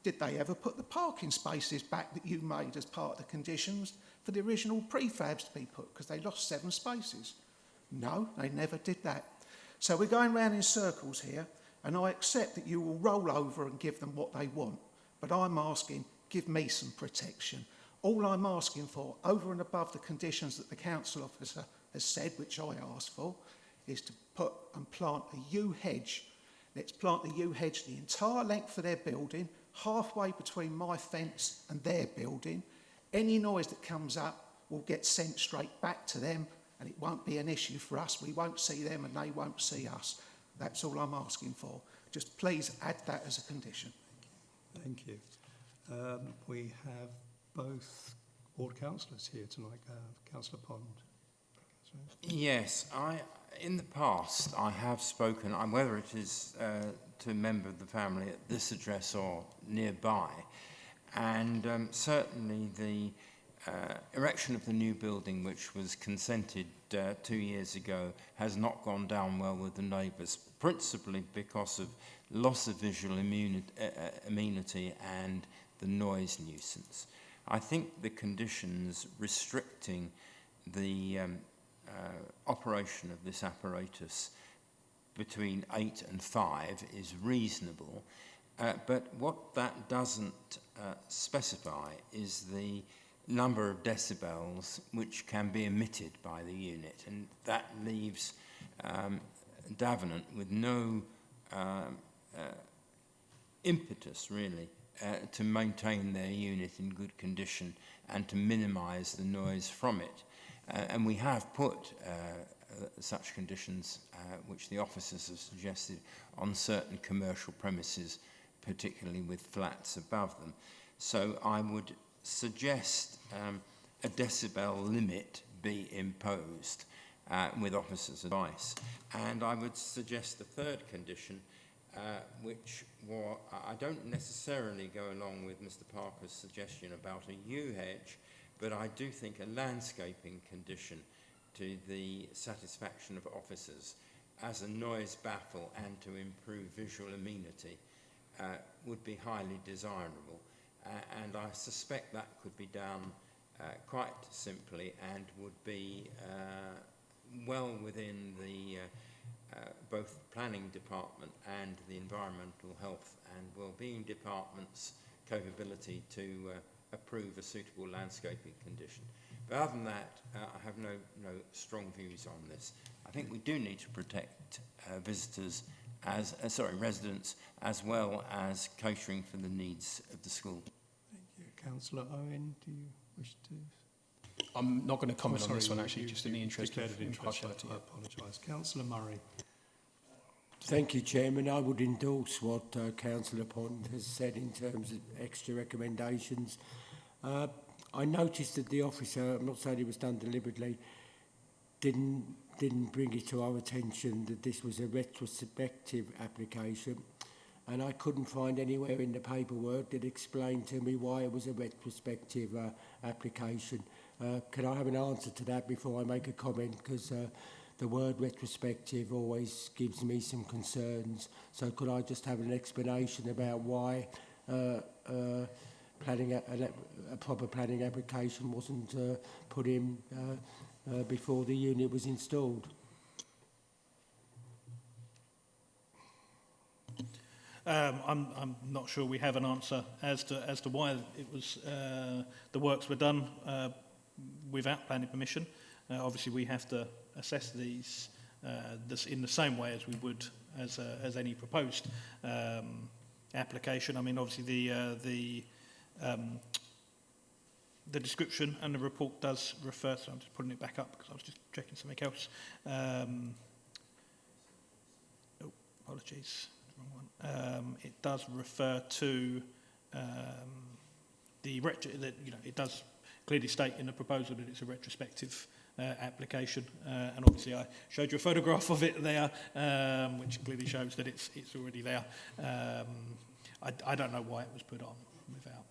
Did they ever put the parking spaces back that you made as part of the conditions for the original prefabs to be put, because they lost 7 spaces? No, they never did that. So we're going round in circles here, and I accept that you will roll over and give them what they want, but I'm asking, give me some protection. All I'm asking for, over and above the conditions that the council officer has said, which I asked for, is to put and plant a yew hedge. Let's plant the yew hedge the entire length of their building, halfway between my fence and their building. Any noise that comes up will get sent straight back to them, and it won't be an issue for us. We won't see them and they won't see us. That's all I'm asking for. Just please add that as a condition. Thank you. We have both ward councillors here tonight. Councillor Pond. Yes, in the past I have spoken, whether it is to a member of the family at this address or nearby, and certainly the erection of the new building, which was consented 2 years ago, has not gone down well with the neighbours, principally because of loss of visual amenity and the noise nuisance. I think the conditions restricting the operation of this apparatus between 8 and 5 is reasonable, but what that doesn't specify is the number of decibels which can be emitted by the unit, and that leaves Davenant with no impetus really to maintain their unit in good condition and to minimise the noise from it. And we have put such conditions, which the officers have suggested, on certain commercial premises, particularly with flats above them. So I would suggest a decibel limit be imposed with officers' advice. And I would suggest the third condition, which I don't necessarily go along with Mr. Parker's suggestion about a yew hedge, but I do think a landscaping condition to the satisfaction of officers as a noise baffle and to improve visual amenity would be highly desirable. And I suspect that could be done quite simply and would be well within the both the planning department and the environmental health and well-being department's capability to approve a suitable landscaping condition. But other than that, I have no strong views on this. I think we do need to protect residents, as well as catering for the needs of the school. Thank you. Councillor Owen, do you wish to? I'm not going to comment on this one, actually, just in the interest of impartiality. I apologise. Councillor Murray. Thank you, Chairman. I would endorse what Councillor Pond has said in terms of extra recommendations. I noticed that the officer, I'm not saying it was done deliberately, didn't bring it to our attention that this was a retrospective application, and I couldn't find anywhere in the paperwork that explained to me why it was a retrospective application. Can I have an answer to that before I make a comment? Because the word retrospective always gives me some concerns. So could I just have an explanation about why a proper planning application wasn't put in before the unit was installed? I'm not sure we have an answer as to why it was the works were done without planning permission. Obviously, we have to assess these in the same way as we would as any proposed application. I mean, obviously, the description and the report does refer. So I'm just putting it back up because I was just checking something else. apologies, wrong one. It does refer to it does clearly state in the proposal that it's a retrospective application, and obviously I showed you a photograph of it there, which clearly shows that it's already there. I don't know why it was put on without.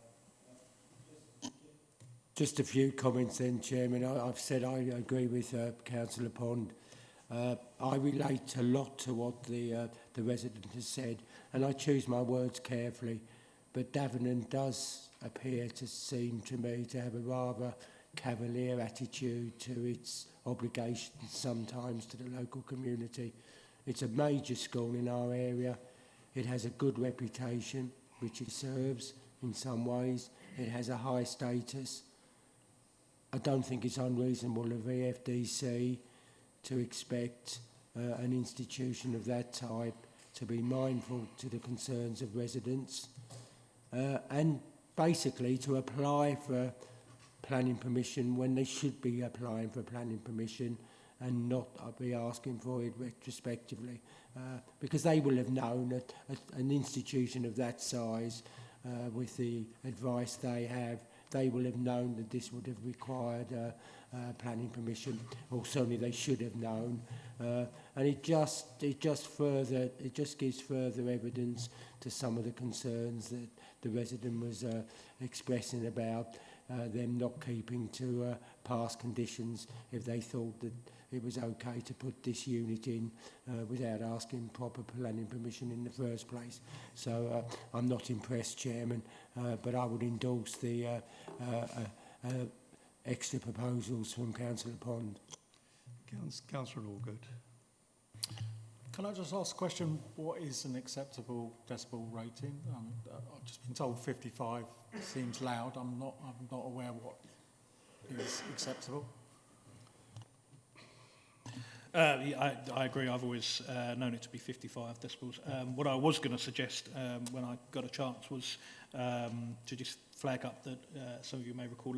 Just a few comments then, Chairman. I've said I agree with Councillor Pond. I relate a lot to what the resident has said, and I choose my words carefully. But Davenant does appear to seem to me to have a rather cavalier attitude to its obligations sometimes to the local community. It's a major school in our area. It has a good reputation, which it serves in some ways. It has a high status. I don't think it's unreasonable of EFDC to expect an institution of that type to be mindful to the concerns of residents and basically to apply for planning permission when they should be applying for planning permission and not be asking for it retrospectively, because they will have known that an institution of that size, with the advice they have, they will have known that this would have required planning permission, or certainly they should have known, and it just gives further evidence to some of the concerns that the resident was expressing about them not keeping to past conditions if they thought that it was okay to put this unit in without asking proper planning permission in the first place. So I'm not impressed, Chairman, but I would endorse the extra proposals from Councillor Pond. Councillor Allgood. Can I just ask a question? What is an acceptable decibel rating? I've just been told 55 seems loud. I'm not aware what is acceptable. I agree. I've always known it to be 55 decibels. What I was going to suggest when I got a chance was to just flag up that some of you may recall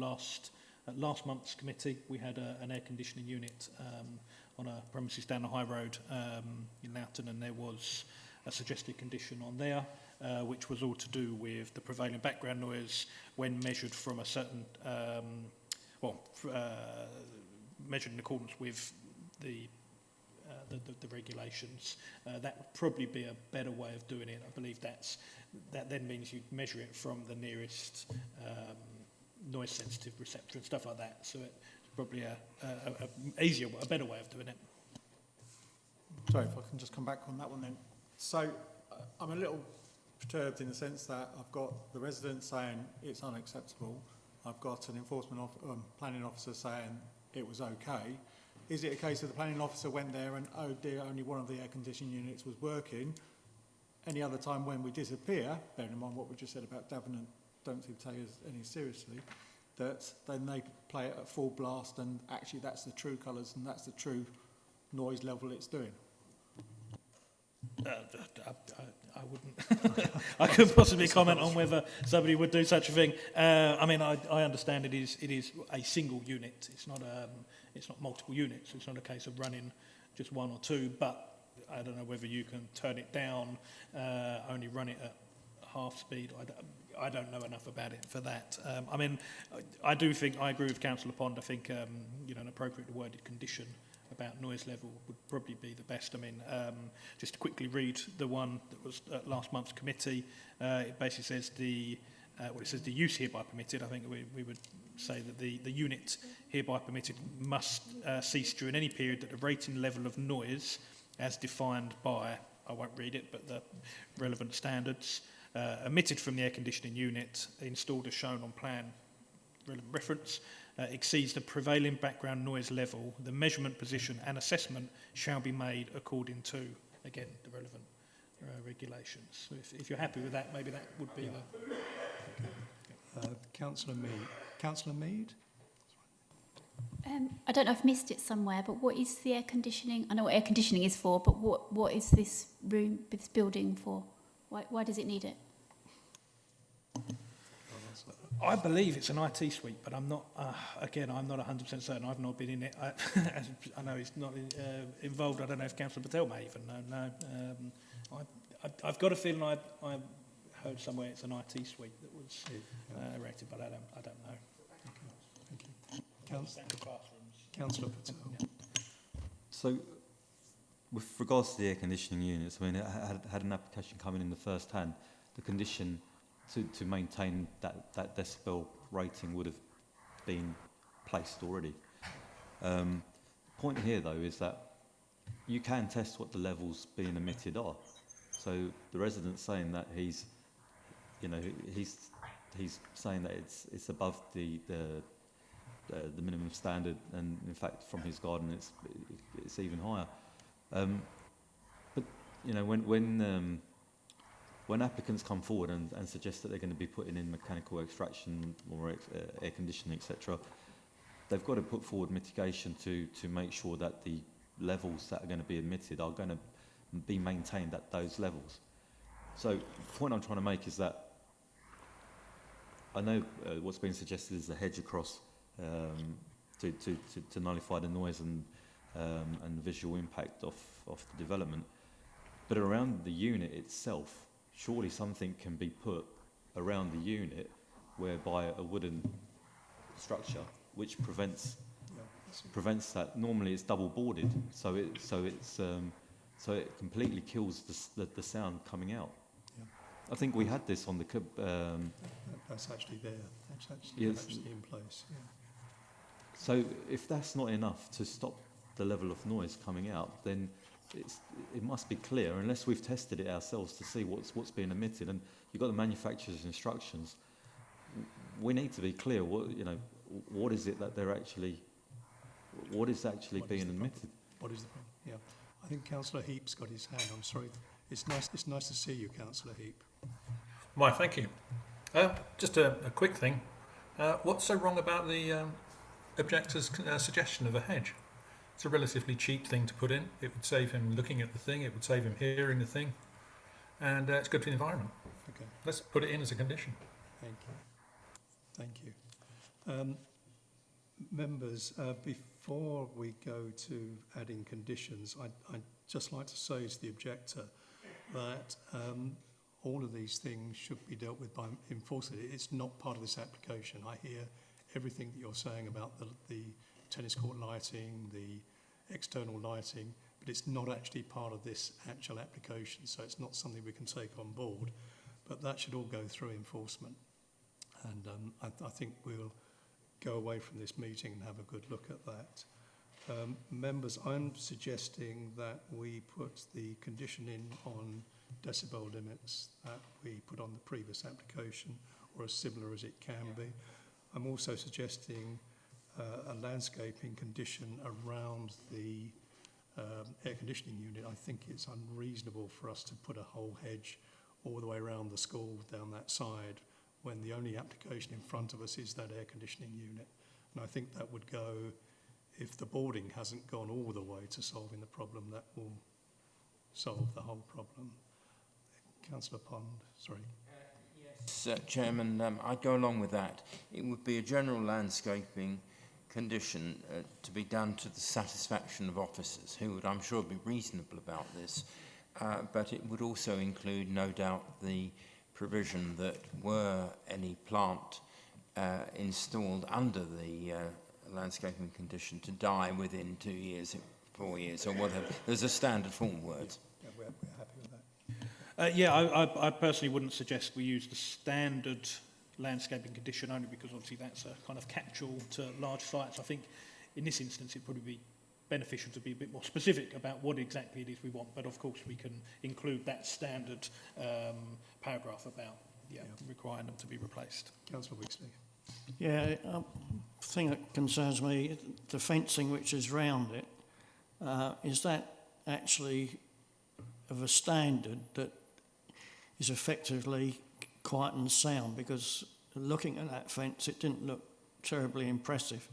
at last month's committee we had an air conditioning unit on a premises down the high road in Loughton, and there was a suggested condition on there which was all to do with the prevailing background noise when measured from a certain measured in accordance with the regulations. That would probably be a better way of doing it. I believe that then means you measure it from the nearest noise sensitive receptor and stuff like that. So it's probably a better way of doing it. Sorry, if I can just come back on that one then. So I'm a little perturbed in the sense that I've got the residents saying it's unacceptable. I've got an planning officer saying it was okay. Is it a case of the planning officer went there and, oh dear, only one of the air conditioning units was working? Any other time when we disappear, bearing in mind what we just said about Davenant, don't seem to take us any seriously, that then they play it at full blast and actually that's the true colours and that's the true noise level it's doing? I wouldn't. I couldn't possibly comment on whether somebody would do such a thing. I mean, I understand it is a single unit. It's not multiple units. It's not a case of running just one or two. But I don't know whether you can turn it down, only run it at half speed. I don't know enough about it for that. I mean, I do think I agree with Councillor Pond. I think an appropriate worded condition about noise level would probably be the best. I mean, just to quickly read the one that was at last month's committee, it basically says the use hereby permitted. I think we would say that the unit hereby permitted must cease during any period that the rating level of noise as defined by, I won't read it, but the relevant standards, emitted from the air conditioning unit installed as shown on plan relevant reference, exceeds the prevailing background noise level, the measurement position and assessment shall be made according to, again, the relevant regulations. So if you're happy with that, maybe that would be the... Councillor Mead. Councillor Mead? I don't know if I've missed it somewhere, but what is the air conditioning? I know what air conditioning is for, but what is this room, this building for? Why does it need it? I believe it's an IT suite, but I'm not, again, I'm not 100% certain. I've not been in it. I know it's not involved. I don't know if Councillor Patel may even know. No. I've got a feeling I heard somewhere it's an IT suite that was erected, but I don't know. Thank you. Councillor Patel. So, with regards to the air conditioning units, I mean, it had an application coming in the first hand. The condition to maintain that decibel rating would have been placed already. The point here, though, is that you can test what the levels being emitted are. So the resident's saying that he's saying that it's above the minimum standard, and in fact, from his garden, it's even higher. But you know, when applicants come forward and suggest that they're going to be putting in mechanical extraction or air conditioning, etc., they've got to put forward mitigation to make sure that the levels that are going to be emitted are going to be maintained at those levels. So the point I'm trying to make is that I know what's been suggested is a hedge across to nullify the noise and the visual impact of the development, but around the unit itself, surely something can be put around the unit whereby a wooden structure which prevents that. Normally it's double boarded, so it completely kills the sound coming out. Yeah. I think we had this on the that's actually there. That's actually in place. Yeah. So if that's not enough to stop the level of noise coming out, then it must be clear, unless we've tested it ourselves to see what's being emitted. And you've got the manufacturer's instructions. We need to be clear what is it that they're actually, what is actually being emitted. What is the problem? Yeah, I think Councillor Heap's got his hand. I'm sorry. It's nice to see you, Councillor Heap. Why, thank you. Just a quick thing. What's so wrong about the objector's suggestion of a hedge? It's a relatively cheap thing to put in. It would save him looking at the thing. It would save him hearing the thing. And it's good for the environment. Okay. Let's put it in as a condition. Thank you. Thank you. Members, before we go to adding conditions, I'd just like to say to the objector that all of these things should be dealt with by enforcement. It's not part of this application. I hear everything that you're saying about the tennis court lighting, the external lighting, but it's not actually part of this actual application, so it's not something we can take on board. But that should all go through enforcement. And I think we'll go away from this meeting and have a good look at that. Members, I'm suggesting that we put the condition in on decibel limits that we put on the previous application, or as similar as it can be. I'm also suggesting a landscaping condition around the air conditioning unit. I think it's unreasonable for us to put a whole hedge all the way around the school down that side when the only application in front of us is that air conditioning unit. And I think that would go, if the boarding hasn't gone all the way to solving the problem, that will solve the whole problem. Councillor Pond, sorry. Yes, Chairman, I'd go along with that. It would be a general landscaping condition to be done to the satisfaction of officers who would, I'm sure, be reasonable about this. But it would also include, no doubt, the provision that were any plant installed under the landscaping condition to die within 2 years, 4 years, or whatever. There's a standard form of words. Yeah, we're happy with that. I personally wouldn't suggest we use the standard landscaping condition, only because obviously that's a kind of catch-all to large sites. I think in this instance it'd probably be beneficial to be a bit more specific about what exactly it is we want, but of course we can include that standard paragraph about requiring them to be replaced. Councillor Wixley. Yeah, the thing that concerns me, the fencing which is round it, is that actually of a standard that is effectively quiet and sound? Because looking at that fence, it didn't look terribly impressive.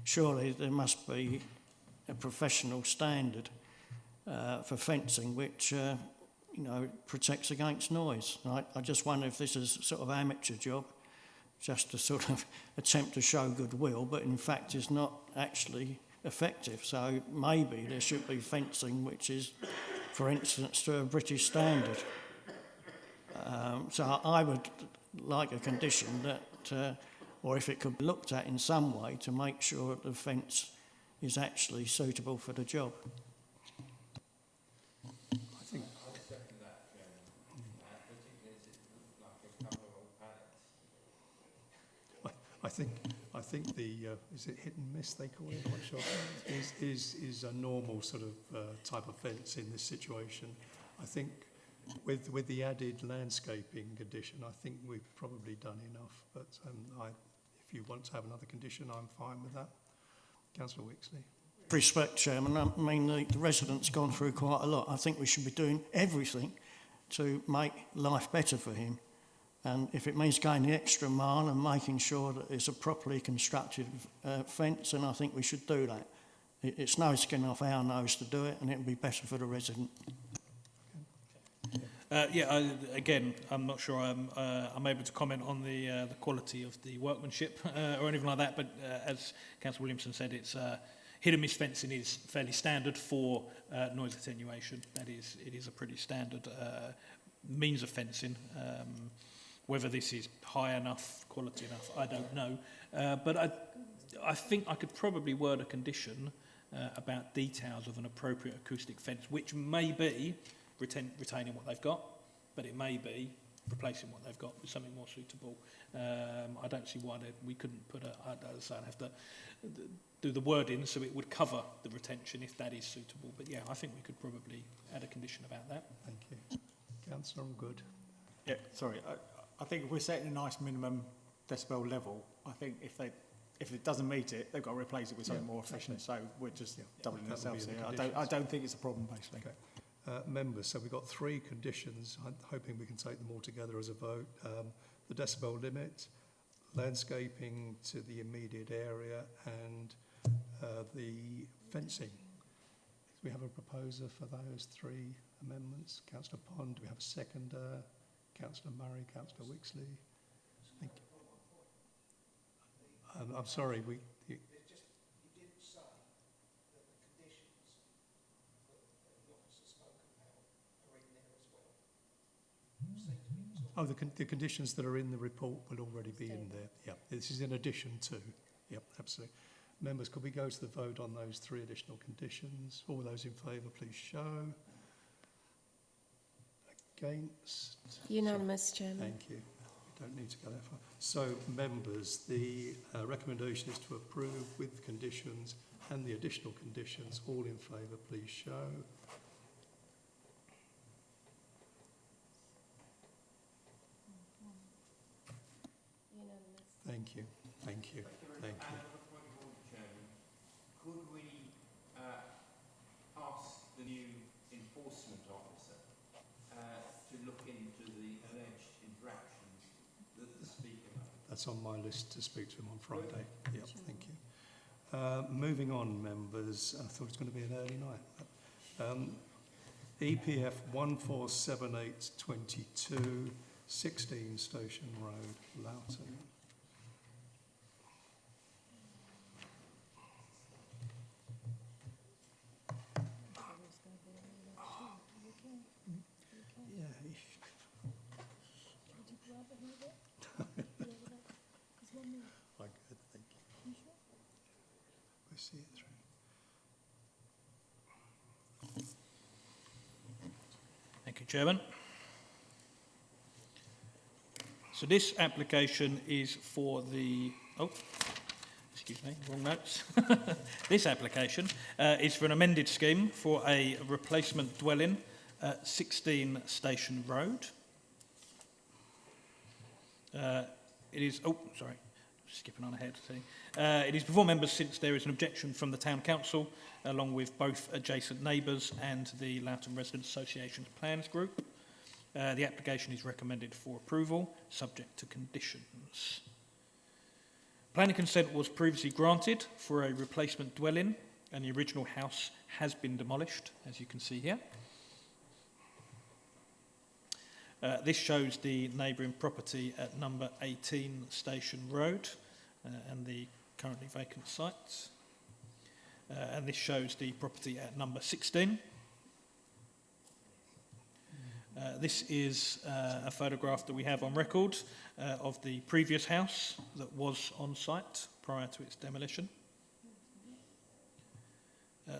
Surely there must be a professional standard for fencing which protects against noise. I just wonder if this is a sort of amateur job, just to sort of attempt to show goodwill, but in fact is not actually effective. So maybe there should be fencing which is for instance, to a British standard. So I would like a condition that, or if it could be looked at in some way to make sure that the fence is actually suitable for the job. I think I think the is it hit and miss they call it? I'm not sure. Is a normal sort of type of fence in this situation. I think with the added landscaping condition, I think we've probably done enough. But if you want to have another condition, I'm fine with that. Councillor Wixley. Respect, Chairman. I mean, the resident's gone through quite a lot. I think we should be doing everything to make life better for him. And if it means going the extra mile and making sure that it's a properly constructed fence, then I think we should do that. It's no skin off our nose to do it, and it would be better for the resident. Again, I'm not sure I'm able to comment on the quality of the workmanship or anything like that, but as Councillor Williamson said, it's hit and miss fencing is fairly standard for noise attenuation. It is a pretty standard means of fencing. Whether this is high enough, quality enough, I don't know. But I think I could probably word a condition about details of an appropriate acoustic fence, which may be retaining what they've got, but it may be replacing what they've got with something more suitable. I don't see why we couldn't put I'd have to do the wording so it would cover the retention if that is suitable. But yeah, I think we could probably add a condition about that. Thank you. Councillor, I'm good. Yeah, sorry. I think if we're setting a nice minimum decibel level, I think if it doesn't meet it, they've got to replace it with something more efficient. So we're just doubling ourselves here. I don't think it's a problem, basically. Okay. Members, so we've got 3 conditions. I'm hoping we can take them all together as a vote. The decibel limit, landscaping to the immediate area, and the fencing. Do we have a proposer for those 3 amendments? Councillor Pond, do we have a seconder? Councillor Murray, Councillor Wixley. I'm sorry, you didn't say that the conditions that the officer spoke about are in there as well. The conditions that are in the report will already be in there. Yeah, this is in addition to. Yep, absolutely. Members, could we go to the vote on those 3 additional conditions? All those in favour, please show. Against? Unanimous, Chairman. Thank you. We don't need to go that far. So, members, the recommendation is to approve with conditions and the additional conditions. All in favour, please show. Unanimous. Thank you. Thank you. Thank you. Could we ask the new enforcement officer to look into the alleged infractions that the Speaker made? That's on my list to speak to him on Friday. Yep, thank you. Moving on, members. I thought it was going to be an early night. EPF 147822, 16 Station Road, Loughton. See it through. Thank you, Chairman. So this application is for the... Oh, excuse me, wrong notes. This application is for an amended scheme for a replacement dwelling at 16 Station Road. It is... Oh, sorry. Skipping on ahead. It is before members since there is an objection from the Town Council, along with both adjacent neighbours and the Loughton Residents Association's Plans Group. The application is recommended for approval, subject to conditions. Planning consent was previously granted for a replacement dwelling, and the original house has been demolished, as you can see here. This shows the neighbouring property at number 18 Station Road and the currently vacant site. And this shows the property at number 16. This is a photograph that we have on record of the previous house that was on site prior to its demolition.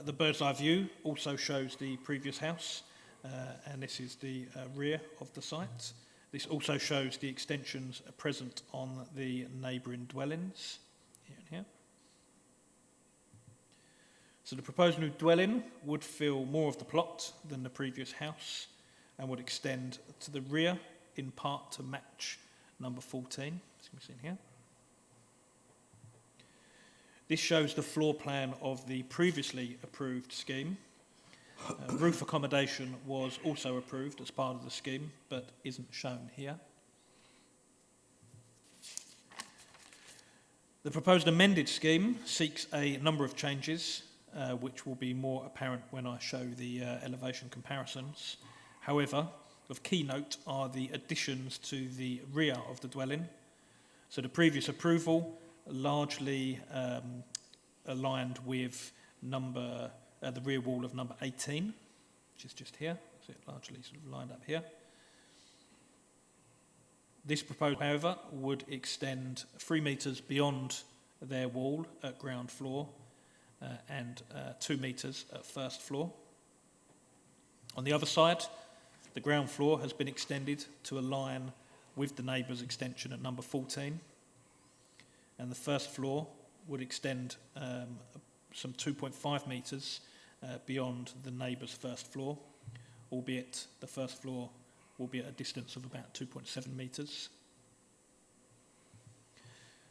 The bird's eye view also shows the previous house, and this is the rear of the site. This also shows the extensions present on the neighbouring dwellings, here and here. So the proposed new dwelling would fill more of the plot than the previous house and would extend to the rear in part to match number 14, as can be seen here. This shows the floor plan of the previously approved scheme. Roof accommodation was also approved as part of the scheme, but isn't shown here. The proposed amended scheme seeks a number of changes, which will be more apparent when I show the elevation comparisons. However, of key note are the additions to the rear of the dwelling. So the previous approval largely aligned with the rear wall of number 18, which is just here, so it largely sort of lined up here. This proposal, however, would extend 3 metres beyond their wall at ground floor and 2 metres at first floor. On the other side, the ground floor has been extended to align with the neighbour's extension at number 14, and the first floor would extend some 2.5 metres beyond the neighbour's first floor, albeit the first floor will be at a distance of about 2.7 metres.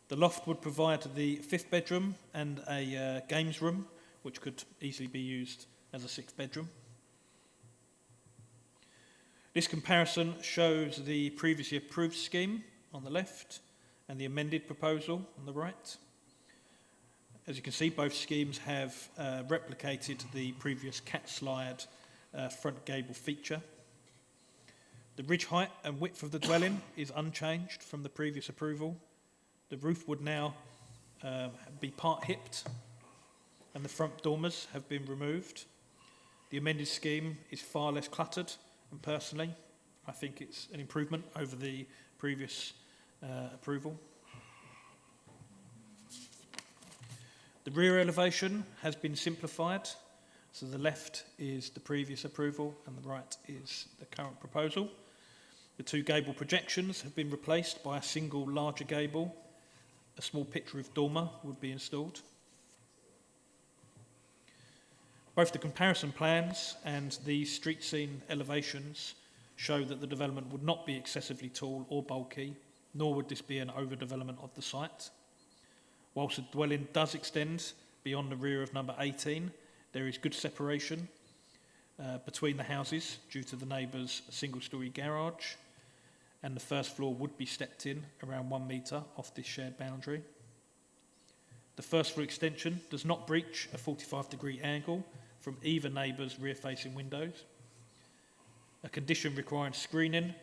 The loft would provide the 5th bedroom and a games room, which could easily be used as a 6th bedroom. This comparison shows the previously approved scheme on the left and the amended proposal on the right. As you can see, both schemes have replicated the previous cat slide front gable feature. The ridge height and width of the dwelling is unchanged from the previous approval. The roof would now be part hipped, and the front dormers have been removed. The amended scheme is far less cluttered, and personally, I think it's an improvement over the previous approval. The rear elevation has been simplified, so the left is the previous approval and the right is the current proposal. The 2 gable projections have been replaced by a single larger gable. A small pitch roof dormer would be installed. Both the comparison plans and the street scene elevations show that the development would not be excessively tall or bulky, nor would this be an overdevelopment of the site. Whilst the dwelling does extend beyond the rear of number 18, there is good separation between the houses due to the neighbour's single-storey garage, and the first floor would be stepped in around 1 metre off this shared boundary. The first floor extension does not breach a 45-degree angle from either neighbour's rear-facing windows. A condition requiring screening,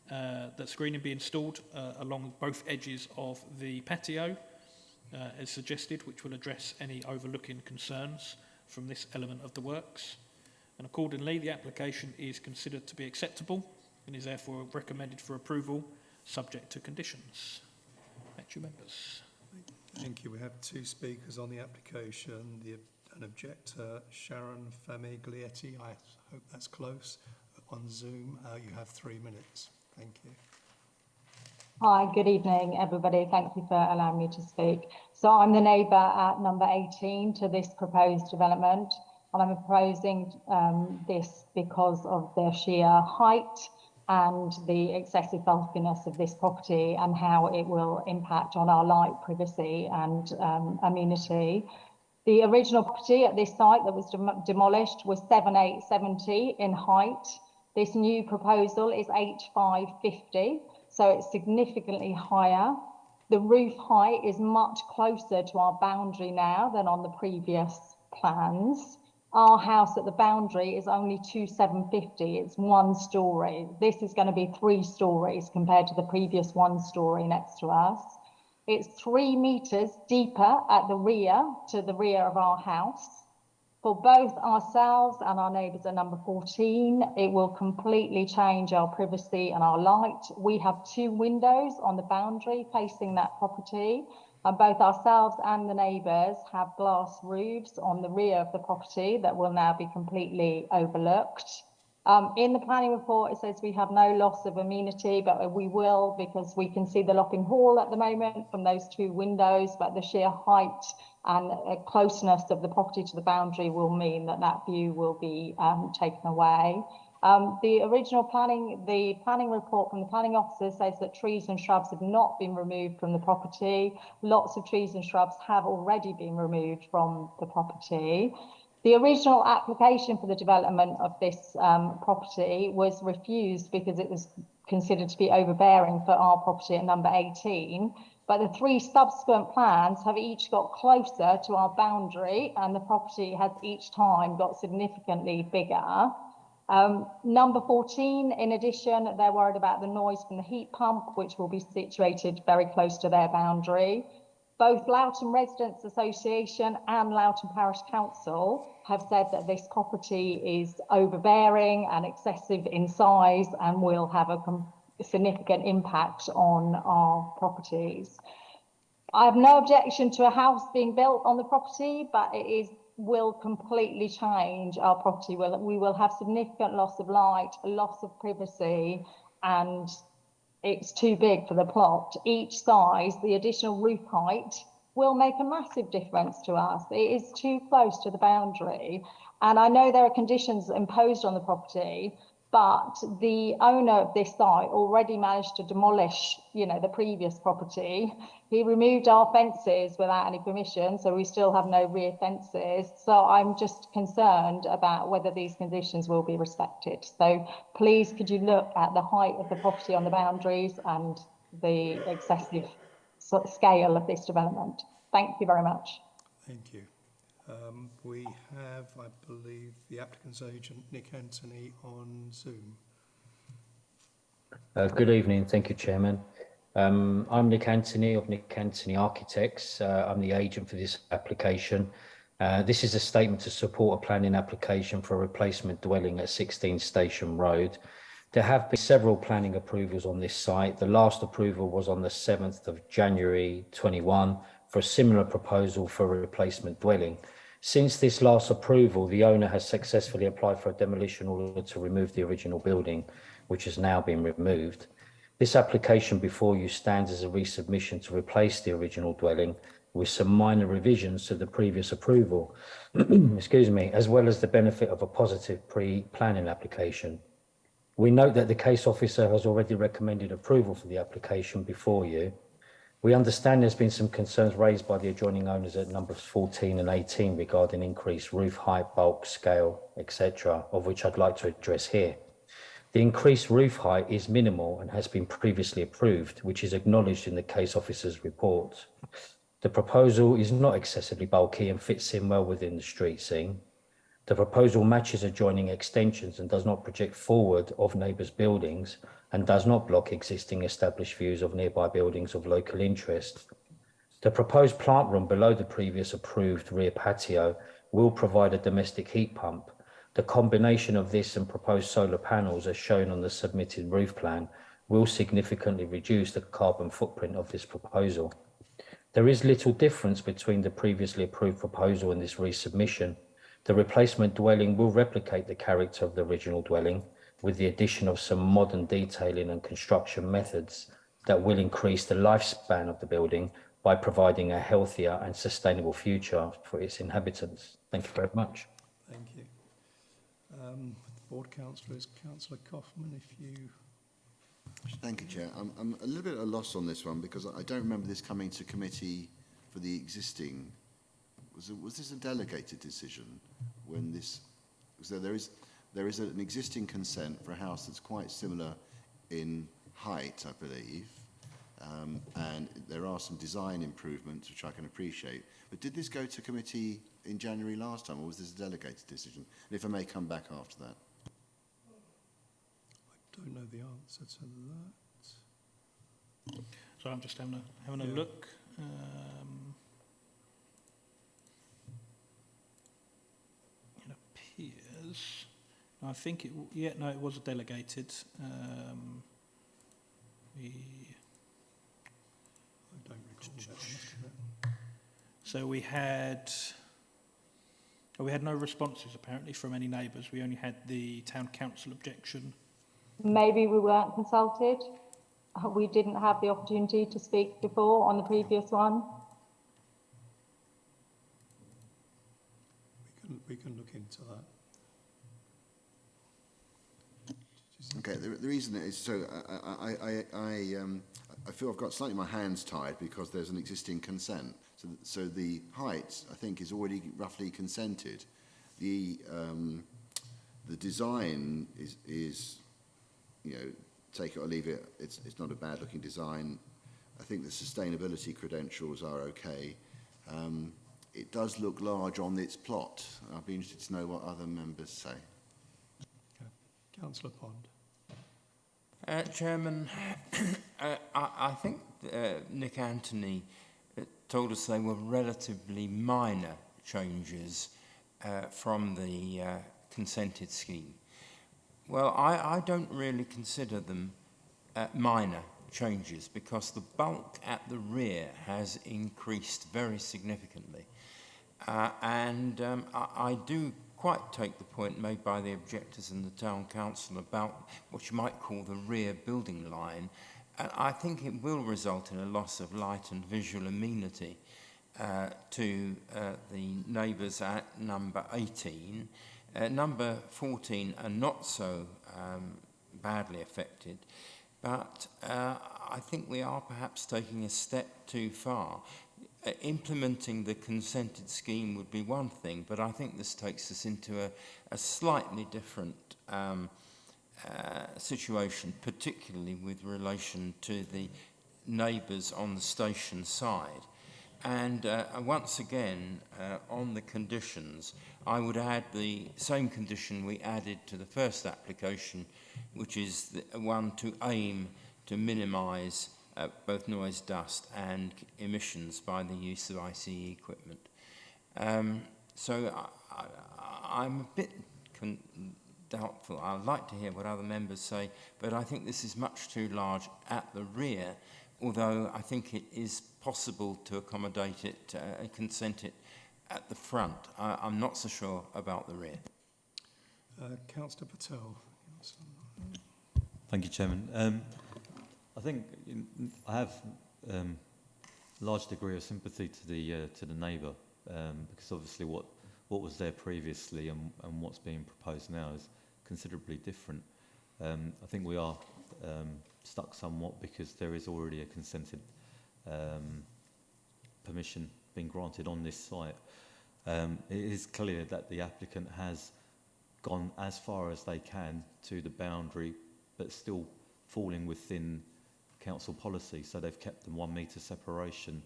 that screening be installed along both edges of the patio as suggested, which will address any overlooking concerns from this element of the works. And accordingly, the application is considered to be acceptable and is therefore recommended for approval, subject to conditions. Back to you, members. Thank you. We have 2 speakers on the application. An objector, Sharon Famiglietti, I hope that's close, on Zoom. You have 3 minutes. Thank you. Hi, good evening, everybody. Thank you for allowing me to speak. So I'm the neighbour at number 18 to this proposed development, and I'm proposing this because of the sheer height and the excessive bulkiness of this property and how it will impact on our light, privacy and amenity. The original property at this site that was demolished was 7,870 in height. This new proposal is 8,550, so it's significantly higher. The roof height is much closer to our boundary now than on the previous plans. Our house at the boundary is only 2,750, it's 1 storey. This is going to be 3 stories compared to the previous 1 storey next to us. It's 3 metres deeper at the rear, to the rear of our house. For both ourselves and our neighbours at number 14, it will completely change our privacy and our light. We have 2 windows on the boundary facing that property, and both ourselves and the neighbours have glass roofs on the rear of the property that will now be completely overlooked. In the planning report, it says we have no loss of amenity, but we will, because we can see the Lopping Hall at the moment from those 2 windows, but the sheer height and closeness of the property to the boundary will mean that that view will be taken away. The planning report from the planning officer says that trees and shrubs have not been removed from the property. Lots of trees and shrubs have already been removed from the property. The original application for the development of this property was refused because it was considered to be overbearing for our property at number 18. But the 3 subsequent plans have each got closer to our boundary, and the property has each time got significantly bigger. Number 14, in addition, they're worried about the noise from the heat pump, which will be situated very close to their boundary. Both Loughton Residents Association and Loughton Parish Council have said that this property is overbearing and excessive in size and will have a significant impact on our properties. I have no objection to a house being built on the property, but it will completely change our property. We will have significant loss of light, a loss of privacy, and it's too big for the plot. Each size, the additional roof height, will make a massive difference to us. It is too close to the boundary. And I know there are conditions imposed on the property, but the owner of this site already managed to demolish, the previous property. He removed our fences without any permission, so we still have no rear fences. So I'm just concerned about whether these conditions will be respected. So please, could you look at the height of the property on the boundaries and the excessive scale of this development? Thank you very much. Thank you. We have, I believe, the applicant's agent, Nick Anthony, on Zoom. Good evening. Thank you, Chairman. I'm Nick Anthony of Nick Anthony Architects. I'm the agent for this application. This is a statement to support a planning application for a replacement dwelling at 16 Station Road. There have been several planning approvals on this site. The last approval was on the 7th of January 21 for a similar proposal for a replacement dwelling. Since this last approval, the owner has successfully applied for a demolition order to remove the original building, which has now been removed. This application before you stands as a resubmission to replace the original dwelling with some minor revisions to the previous approval, excuse me, as well as the benefit of a positive pre-planning application. We note that the case officer has already recommended approval for the application before you. We understand there's been some concerns raised by the adjoining owners at numbers 14 and 18 regarding increased roof height, bulk, scale, etc., of which I'd like to address here. The increased roof height is minimal and has been previously approved, which is acknowledged in the case officer's report. The proposal is not excessively bulky and fits in well within the street scene. The proposal matches adjoining extensions and does not project forward of neighbours' buildings and does not block existing established views of nearby buildings of local interest. The proposed plant room below the previous approved rear patio will provide a domestic heat pump. The combination of this and proposed solar panels as shown on the submitted roof plan will significantly reduce the carbon footprint of this proposal. There is little difference between the previously approved proposal and this resubmission. The replacement dwelling will replicate the character of the original dwelling with the addition of some modern detailing and construction methods that will increase the lifespan of the building by providing a healthier and sustainable future for its inhabitants. Thank you very much. Thank you. Board Councillor is Councillor Kaufmann, if you... Thank you, Chair. I'm a little bit at a loss on this one because I don't remember this coming to committee for the existing. Was this a delegated decision when this? So there is an existing consent for a house that's quite similar in height, I believe, and there are some design improvements which I can appreciate. But did this go to committee in January last time, or was this a delegated decision? And if I may come back after that. I don't know the answer to that. So I'm just having a look. was, I think it, yeah, no, it was delegated. We, I don't recall that, I must admit. so we had no responses apparently from any neighbours. We only had the town council objection. Maybe we weren't consulted. We didn't have the opportunity to speak before on the previous one. We can look into that. Okay, the reason is, so I feel I've got slightly my hands tied because there's an existing consent. So the height, I think, is already roughly consented. The design is, you know, take it or leave it. It's not a bad looking design. I think the sustainability credentials are okay. It does look large on its plot. I'd be interested to know what other members say. Okay. Councillor Pond. Chairman, I think Nick Anthony told us they were relatively minor changes from the consented scheme. Well, I don't really consider them minor changes because the bulk at the rear has increased very significantly. I do quite take the point made by the objectors in the Town Council about what you might call the rear building line. And I think it will result in a loss of light and visual amenity to the neighbours at number 18. Number 14 are not so badly affected, but I think we are perhaps taking a step too far. Implementing the consented scheme would be one thing, but I think this takes us into a slightly different situation, particularly with relation to the neighbours on the station side. And once again, on the conditions, I would add the same condition we added to the first application, which is the one to aim to minimise both noise, dust and emissions by the use of ICE equipment. So I'm a bit doubtful. I'd like to hear what other members say, but I think this is much too large at the rear, although I think it is possible to accommodate it and consent it at the front. I'm not so sure about the rear. Councillor Patel. Thank you, Chairman. I think I have a large degree of sympathy to the neighbour because obviously what was there previously and what's being proposed now is considerably different. I think we are stuck somewhat because there is already a consented permission being granted on this site. It is clear that the applicant has gone as far as they can to the boundary, but still falling within council policy, so they've kept the 1 metre separation.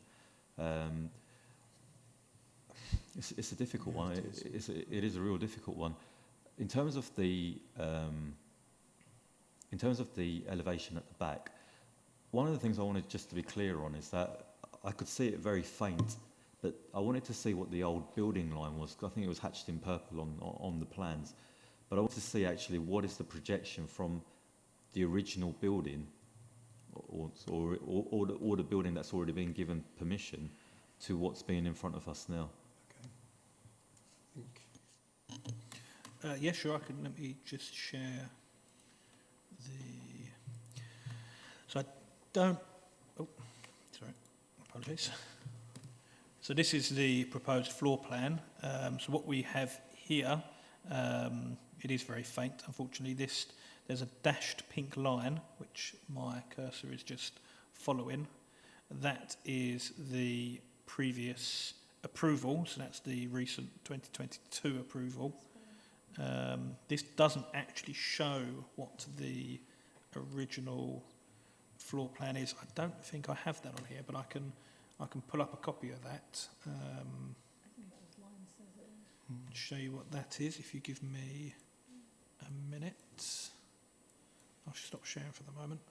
It's a difficult one. It is a real difficult one. In terms of the elevation at the back, one of the things I wanted just to be clear on is that I could see it very faint, but I wanted to see what the old building line was. I think it was hatched in purple on the plans, but I wanted to see actually what is the projection from the original building or the building that's already been given permission to what's being in front of us now. Yeah, sure. Let me just share the. So I don't. Oh, sorry. Apologies. So this is the proposed floor plan. So what we have here, it is very faint. Unfortunately, there's a dashed pink line which my cursor is just following. That is the previous approval. So that's the recent 2022 approval. This doesn't actually show what the original floor plan is. I don't think I have that on here, but I can pull up a copy of that. Show you what that is if you give me a minute. I'll stop sharing for the moment.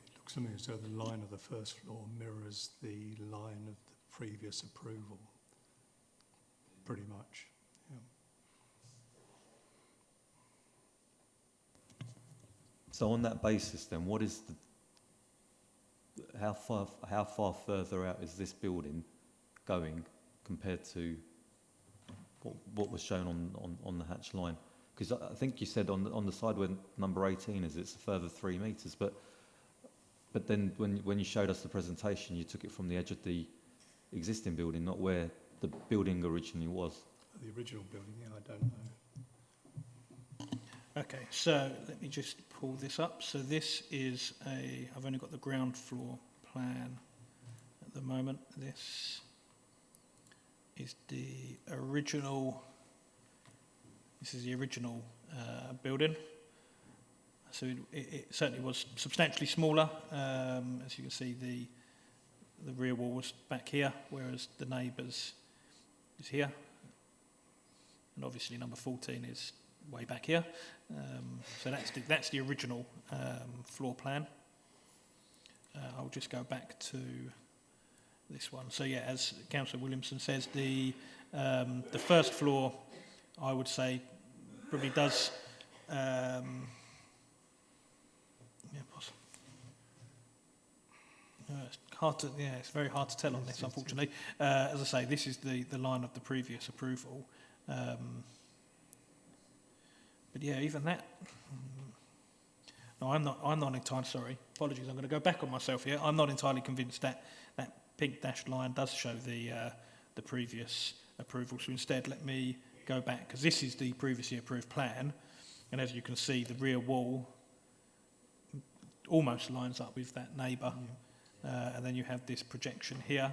It looks to me as though the line of the first floor mirrors the line of the previous approval, pretty much. Yeah. So on that basis, then, what is the, how far further out is this building going compared to what was shown on the hatch line? Because I think you said on the side where number 18 is, it's a further 3 metres, but then when you showed us the presentation, you took it from the edge of the existing building, not where the building originally was. The original building, yeah, I don't know. Okay, so let me just pull this up. So this is I've only got the ground floor plan at the moment. This is the original, building. So it certainly was substantially smaller. As you can see, the rear wall was back here, whereas the neighbours is here. And obviously number 14 is way back here. So that's the original floor plan. I'll just go back to this one. So yeah, as Councillor Williamson says, the first floor, I would say, probably does. It's very hard to tell on this, unfortunately. As I say, this is the line of the previous approval. But yeah, even that. No, I'm not entirely sorry. Apologies, I'm going to go back on myself here. I'm not entirely convinced that that pink dashed line does show the previous approval. So instead, let me go back, because this is the previously approved plan, and as you can see, the rear wall almost lines up with that neighbour. And then you have this projection here,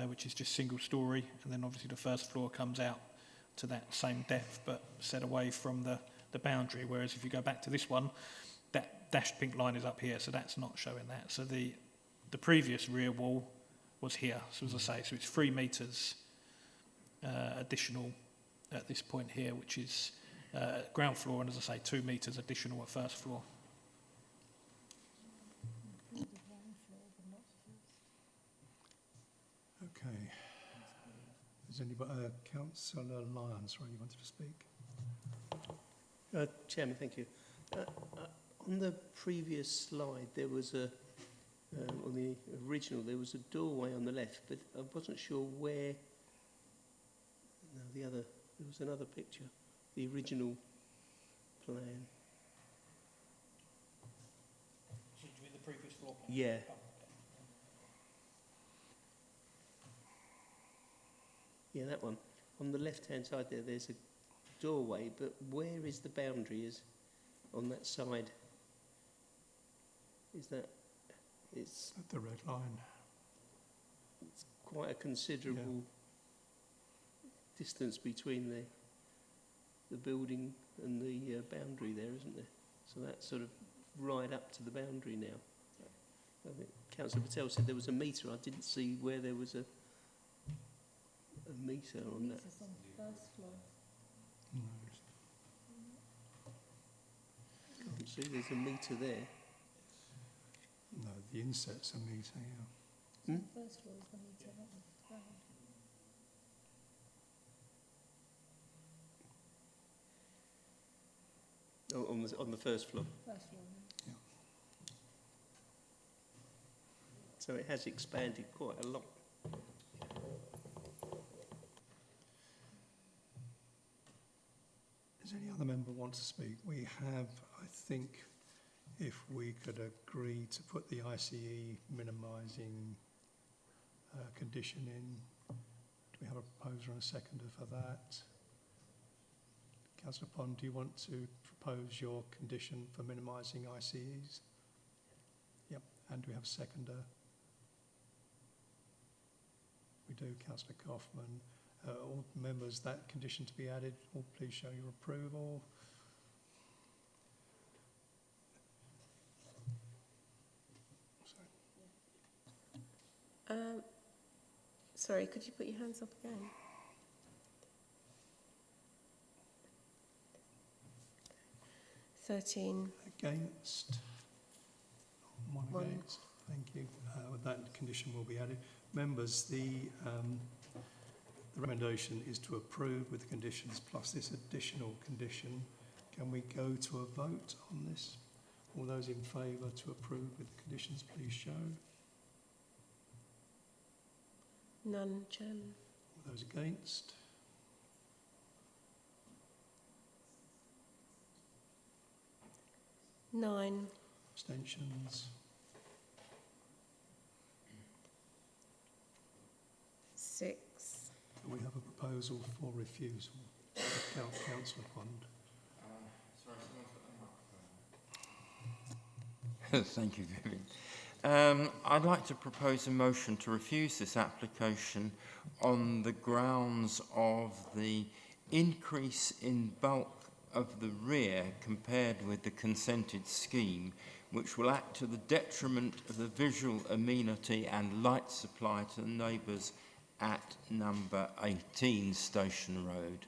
which is just single storey, and then obviously the first floor comes out to that same depth but set away from the boundary, whereas if you go back to this one, that dashed pink line is up here, so that's not showing that. So the previous rear wall was here, so as I say, so it's 3 metres additional at this point here, which is ground floor, and as I say, 2 metres additional at first floor. Okay. Is anybody, Councillor Lyon, sorry, you wanted to speak? Chairman, thank you. On the previous slide, there was on the original, there was a doorway on the left, but I wasn't sure where. No, there was another picture, the original plan. The previous floor plan? Yeah. Yeah, that one. On the left-hand side there's a doorway, but where is the boundary is on that side? Is that... It's at the red line. It's quite a considerable distance between the building and the boundary there, isn't there? So that's sort of right up to the boundary now. I think Councillor Patel said there was a metre. I didn't see where there was a metre on that. This is on the first floor. No. Can't see there's a metre there. No, the inset's a metre, yeah. The first floor is the metre, not the ground. Oh, on the first floor. First floor, yeah. So it has expanded quite a lot. Does any other member want to speak? We have, I think, if we could agree to put the ICE minimising condition in. Do we have a proposer and a seconder for that? Councillor Pond, do you want to propose your condition for minimising ICEs? Yep. And do we have a seconder? We do. Councillor Kaufman. All members, that condition to be added, all please show your approval. Sorry, could you put your hands up again? Against? One against. Thank you. That condition will be added. Members, the recommendation is to approve with the conditions plus this additional condition. Can we go to a vote on this? All those in favour to approve with the conditions, please show. None, Chairman. All those against? Nine. Abstentions? 6. We have a proposal for refusal. Councillor Pond. Thank you, Vivian. I'd like to propose a motion to refuse this application on the grounds of the increase in bulk of the rear compared with the consented scheme, which will act to the detriment of the visual amenity and light supply to the neighbours at number 18 Station Road.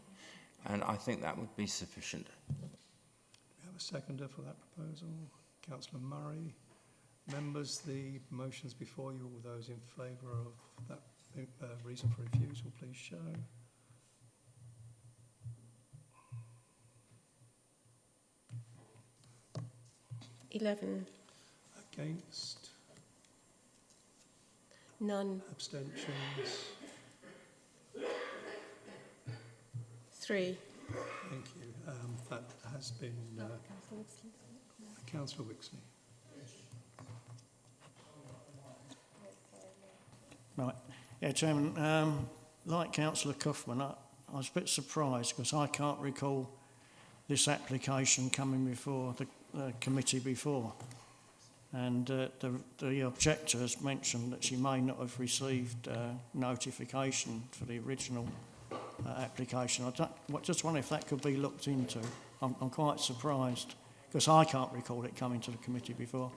And I think that would be sufficient. Do we have a seconder for that proposal? Councillor Murray. Members, the motions before you, all those in favour of that reason for refusal, please show. $11. Against? None. Abstentions? 3. Thank you. That has been Councillor Wixley. Right. Yeah, Chairman, like Councillor Cuffman, I was a bit surprised because I can't recall this application coming before the committee before. And the objector has mentioned that she may not have received notification for the original application. I just wonder if that could be looked into. I'm quite surprised because I can't recall it coming to the committee before.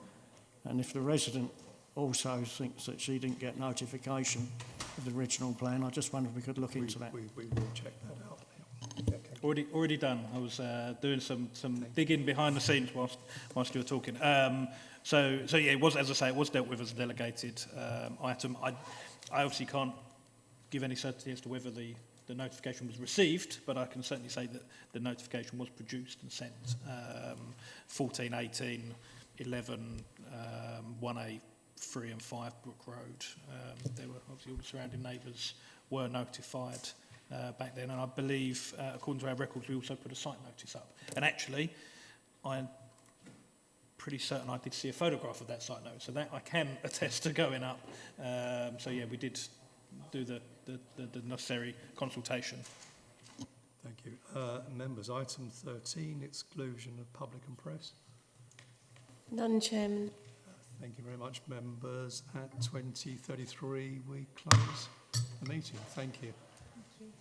And if the resident also thinks that she didn't get notification of the original plan, I just wonder if we could look into that. We will check that out. Yeah. Already done. I was doing some digging behind the scenes whilst you were talking. So yeah, it was, as I say, it was dealt with as a delegated item. I obviously can't give any certainty as to whether the notification was received, but I can certainly say that the notification was produced and sent 14, 18, 11, 1A, 3 and 5 Brook Road. There were obviously all the surrounding neighbours were notified back then, and I believe, according to our records, we also put a site notice up. And actually, I'm pretty certain I did see a photograph of that site notice, so that I can attest to going up. So yeah, we did do the necessary consultation. Thank you. Members, item 13, exclusion of public and press. None, Chairman. Thank you very much, members. At 20:33, we close the meeting. Thank you. Thank you.